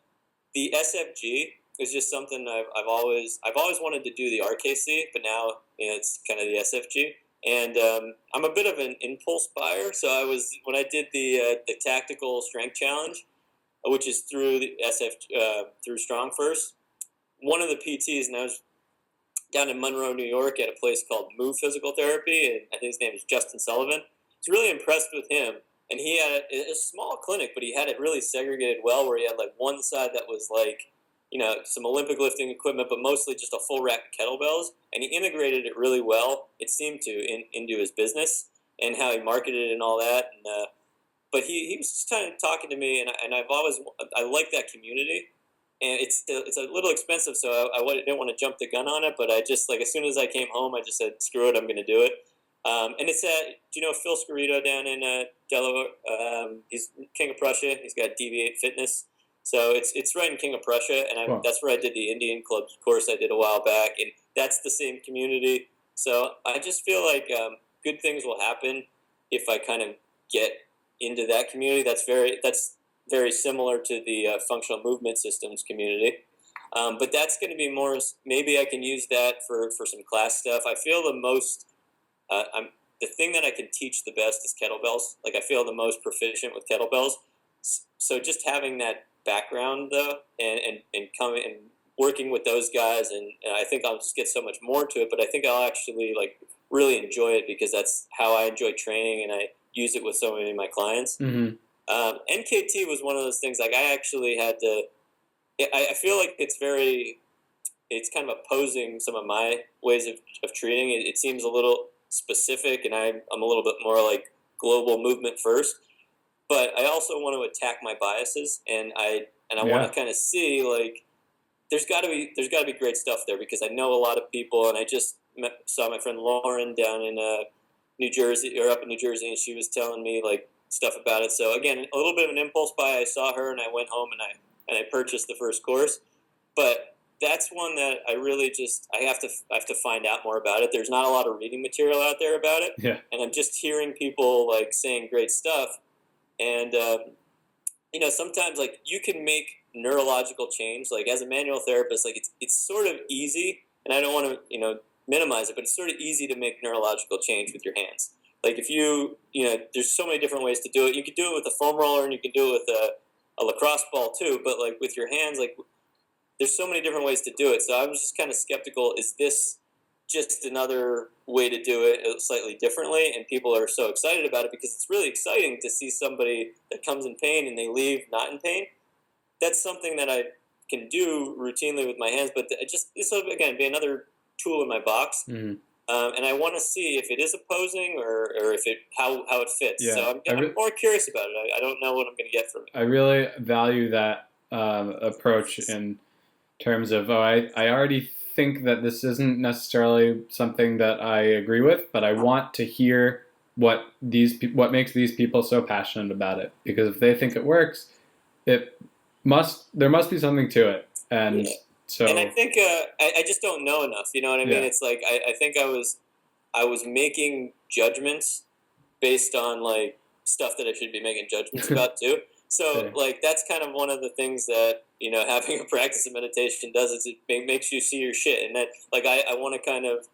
The SFG is just something I've always wanted to do the RKC, but now it's kind of the SFG. And I'm a bit of an impulse buyer, so when I did the tactical strength challenge, which is through the through Strong First. One of the PTs, and I was down in Monroe, New York, at a place called Move Physical Therapy, and I think his name is Justin Sullivan. I was really impressed with him, and he had a small clinic, but he had it really segregated well, where he had like one side that was like, some Olympic lifting equipment, but mostly just a full rack of kettlebells, and he integrated it really well, it seemed to, into his business and how he marketed it and all that. And but he was just kind of talking to me, and I like that community. And it's a little expensive, so I didn't want to jump the gun on it. But I just like as soon as I came home, I just said, "Screw it, I'm going to do it." And it's at do you know Phil Scarito down in Delaware? He's King of Prussia. He's got Deviate Fitness, so it's right in King of Prussia, and
Cool.
That's where I did the Indian Club course I did a while back, and that's the same community. So I just feel like good things will happen if I kind of get into that community. That's very similar to the functional movement systems community. But that's going to be more, maybe I can use that for some class stuff. I feel the most, the thing that I can teach the best is kettlebells. Like I feel the most proficient with kettlebells. So just having that background though, and coming and working with those guys, and I think I'll just get so much more to it, but I think I'll actually like really enjoy it because that's how I enjoy training, and I use it with so many of my clients.
Mm-hmm.
NKT was one of those things. Like I actually had to. I feel like it's kind of opposing some of my ways of treating it. It seems a little specific, and I'm a little bit more like global movement first. But I also want to attack my biases, and I want to kind of see like there's got to be great stuff there because I know a lot of people, and I just saw my friend Lauren down in New Jersey or up in New Jersey, and she was telling me like stuff about it. So again, a little bit of an impulse buy. I saw her, and I went home and I purchased the first course, but that's one that I really just I have to find out more about it. There's not a lot of reading material out there about it, and I'm just hearing people like saying great stuff, and sometimes like you can make neurological change like as a manual therapist, like it's sort of easy, and I don't want to minimize it, but it's sort of easy to make neurological change with your hands. Like if there's so many different ways to do it. You could do it with a foam roller, and you can do it with a lacrosse ball too, but like with your hands, like there's so many different ways to do it. So I was just kind of skeptical, is this just another way to do it slightly differently? And people are so excited about it because it's really exciting to see somebody that comes in pain and they leave not in pain. That's something that I can do routinely with my hands, but this will again be another tool in my box.
Mm-hmm.
And I want to see if it is opposing or if how it fits.
Yeah,
So I'm more curious about it. I don't know what I'm going to get from it.
I really value that approach in terms of, I already think that this isn't necessarily something that I agree with, but I want to hear what makes these people so passionate about it. Because if they think it works, there must be something to it. And so,
and I think I just don't know enough. You know what I mean? It's like I think I was making judgments based on like stuff that I should be making judgments about too. So like that's kind of one of the things that having a practice of meditation does is it makes you see your shit, and that like I want to kind of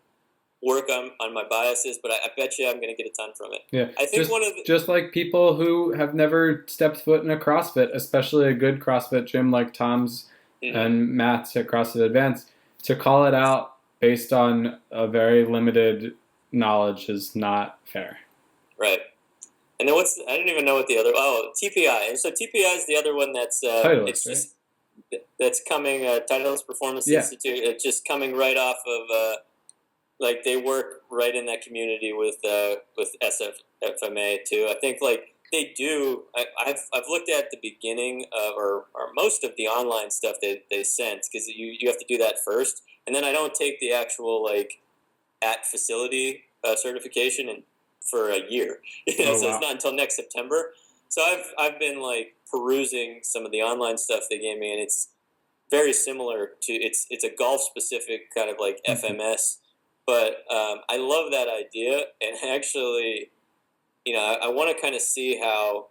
work on my biases, but I bet you I'm going to get a ton from it.
Yeah,
I think
just like people who have never stepped foot in a CrossFit, especially a good CrossFit gym like Tom's and Matt's at CrossFit Advanced, to call it out based on a very limited knowledge is not fair.
Right. And then I don't even know what the other, TPI. And so TPI is the other one that's,
Titleist, right?
That's coming, Titleist Performance Institute. It's just coming right off of, like they work right in that community with SFMA too. I think like they do. I've looked at the beginning of or most of the online stuff that they sent because you have to do that first, and then I don't take the actual like at facility certification for a year. So it's not until next September. So I've been like perusing some of the online stuff they gave me, and it's very similar to it's a golf specific kind of like FMS. But I love that idea, and actually, I want to kind of see how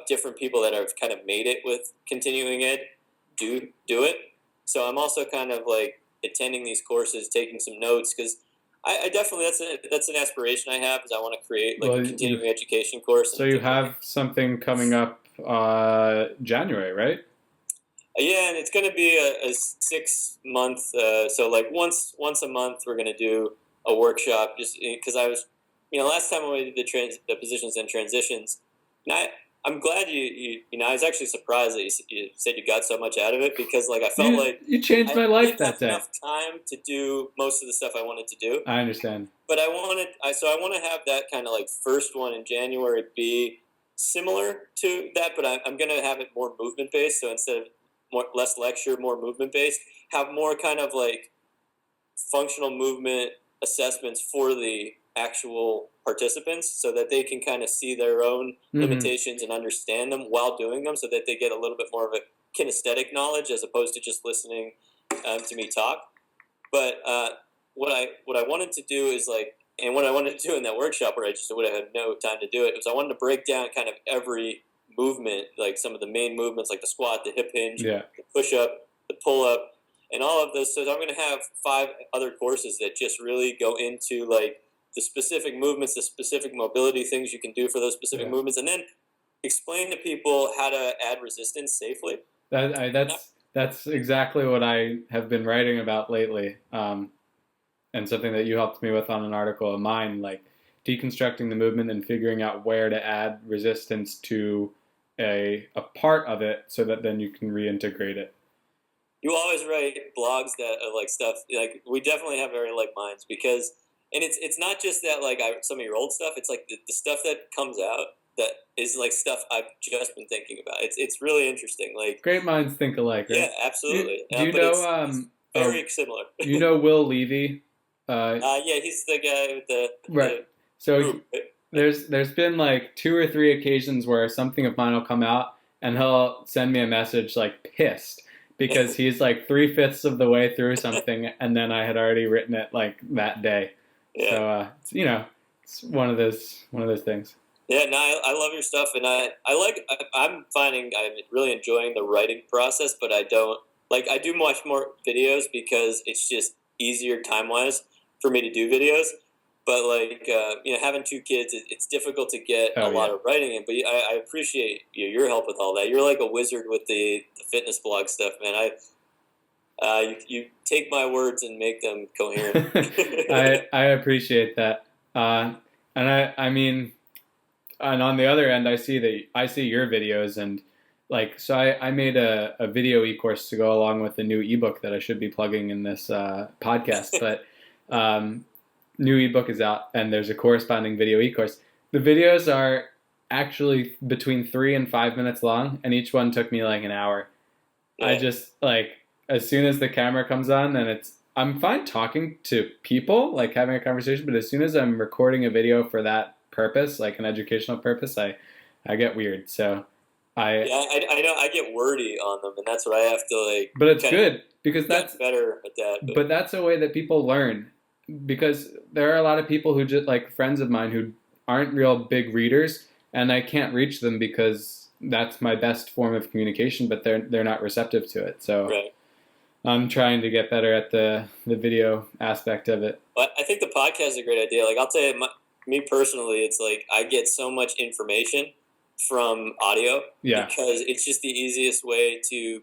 different people that have kind of made it with continuing ed do it. So I'm also kind of like attending these courses, taking some notes, because I definitely that's an aspiration I have, is I want to create like a continuing education course.
So you have something coming up January, right?
Yeah, and it's going to be a 6 month. So like once a month, we're going to do a workshop. Just because I was, last time when we did the positions and transitions, and I'm glad you I was actually surprised that you said you got so much out of it, because like I felt like
you changed my life that day.
I didn't have enough time to do most of the stuff I wanted to do.
I understand.
But I want to have that kind of like first one in January be similar to that, but I'm going to have it more movement based. So instead of less lecture, more movement based, have more kind of like functional movement assessments for the actual participants, so that they can kind of see their own limitations and understand them while doing them, so that they get a little bit more of a kinesthetic knowledge as opposed to just listening to me talk. But what I wanted to do is like, and what I wanted to do in that workshop where I just would have had no time to do it, was I wanted to break down kind of every movement, like some of the main movements, like the squat, the hip hinge, the push up, the pull up, and all of those. So I'm going to have 5 other courses that just really go into like the specific movements, the specific mobility things you can do for those specific movements, and then explain to people how to add resistance safely.
That's exactly what I have been writing about lately, and something that you helped me with on an article of mine. Like, deconstructing the movement and figuring out where to add resistance to a part of it so that then you can reintegrate it.
You always write blogs that are like stuff like we definitely have very like minds because, and it's not just that like some of your old stuff. It's like the stuff that comes out that is like stuff I've just been thinking about. It's really interesting. Like
great minds think alike, right?
Yeah, absolutely.
Do you know?
It's very similar.
You know Will Levy?
Yeah, he's the guy with the
right. So there's been like 2 or 3 occasions where something of mine will come out and he'll send me a message like pissed because he's like 3/5 of the way through something and then I had already written it like that day. Yeah. So it's one of those things.
Yeah, no, I love your stuff, and I'm finding I'm really enjoying the writing process, but I do much more videos because it's just easier time wise for me to do videos. But like having 2 kids, it's difficult to get a lot of writing in. But I appreciate your help with all that. You're like a wizard with the fitness blog stuff, man. You take my words and make them coherent.
I appreciate that, and I mean. And on the other end, I see your videos and like, so I made a video e-course to go along with the new ebook that I should be plugging in this podcast, but new ebook is out and there's a corresponding video e-course. The videos are actually between 3 and 5 minutes long and each one took me like an hour. Yeah. I just like, as soon as the camera comes on and I'm fine talking to people, like having a conversation, but as soon as I'm recording a video for that purpose, like an educational purpose, I get weird. So I know I get wordy on them, and that's what I have to like. But it's good because that's
better at that.
But that's a way that people learn, because there are a lot of people who just like friends of mine who aren't real big readers, and I can't reach them because that's my best form of communication, but they're not receptive to it. So. Right. I'm trying to get better at the video aspect of it.
But I think the podcast is a great idea. Like I'll tell you, me personally, it's like I get so much information from audio because it's just the easiest way to,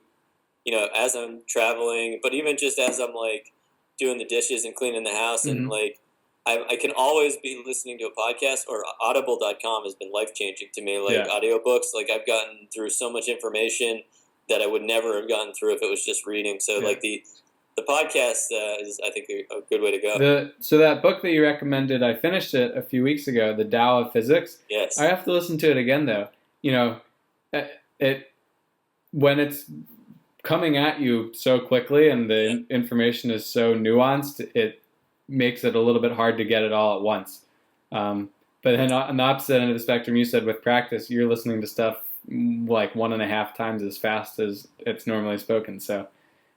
as I'm traveling, but even just as I'm like doing the dishes and cleaning the house and like I can always be listening to a podcast, or audible.com has been life-changing to me. Like audiobooks, like I've gotten through so much information that I would never have gotten through if it was just reading. So like the podcast is, I think, a good way to go.
So that book that you recommended, I finished it a few weeks ago, The Tao of Physics.
Yes.
I have to listen to it again, though. When it's coming at you so quickly and the information is so nuanced, it makes it a little bit hard to get it all at once. But then on the opposite end of the spectrum, you said with practice, you're listening to stuff like 1.5 times as fast as it's normally spoken. So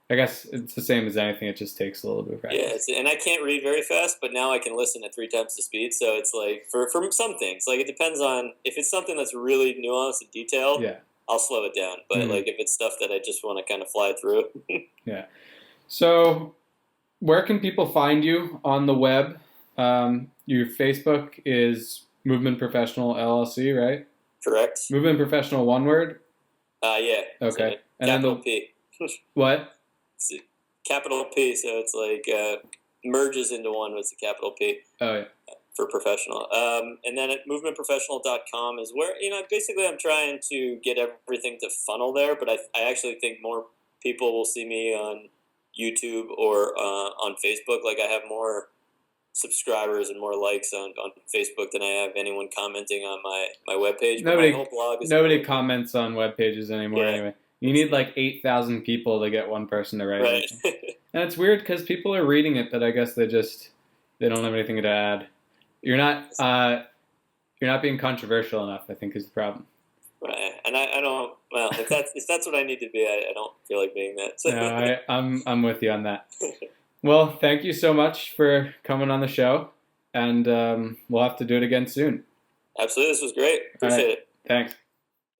I guess it's the same as anything. It just takes a little bit of practice.
Yeah, and I can't read very fast, but now I can listen at 3 times the speed. So it's like for some things, like it depends on if it's something that's really nuanced and detailed. Yeah, I'll slow it down. But like if it's stuff that I just want to kind of fly through.
Yeah. So where can people find you on the web? Your Facebook is Movement Professional LLC, right?
Correct.
Movement Professional, one word?
Yeah.
Okay.
And capital P.
What?
It's capital P, so it's like merges into one with the capital P.
Oh, yeah.
For professional. And then at movementprofessional.com is where, basically I'm trying to get everything to funnel there, but I actually think more people will see me on YouTube or on Facebook. Like I have more subscribers and more likes on Facebook than I have anyone commenting on my webpage.
Nobody,
my whole blog is
comments on web pages anymore anyway. You need like 8,000 people to get one person to write anything. And it's weird because people are reading it, but I guess they don't have anything to add. You're not being controversial enough, I think, is the problem.
Right, and I don't. Well, if that's what I need to be, I don't feel like being that. So.
No, I'm with you on that. Well, thank you so much for coming on the show, and we'll have to do it again soon.
Absolutely, this was great. Appreciate it.
Thanks.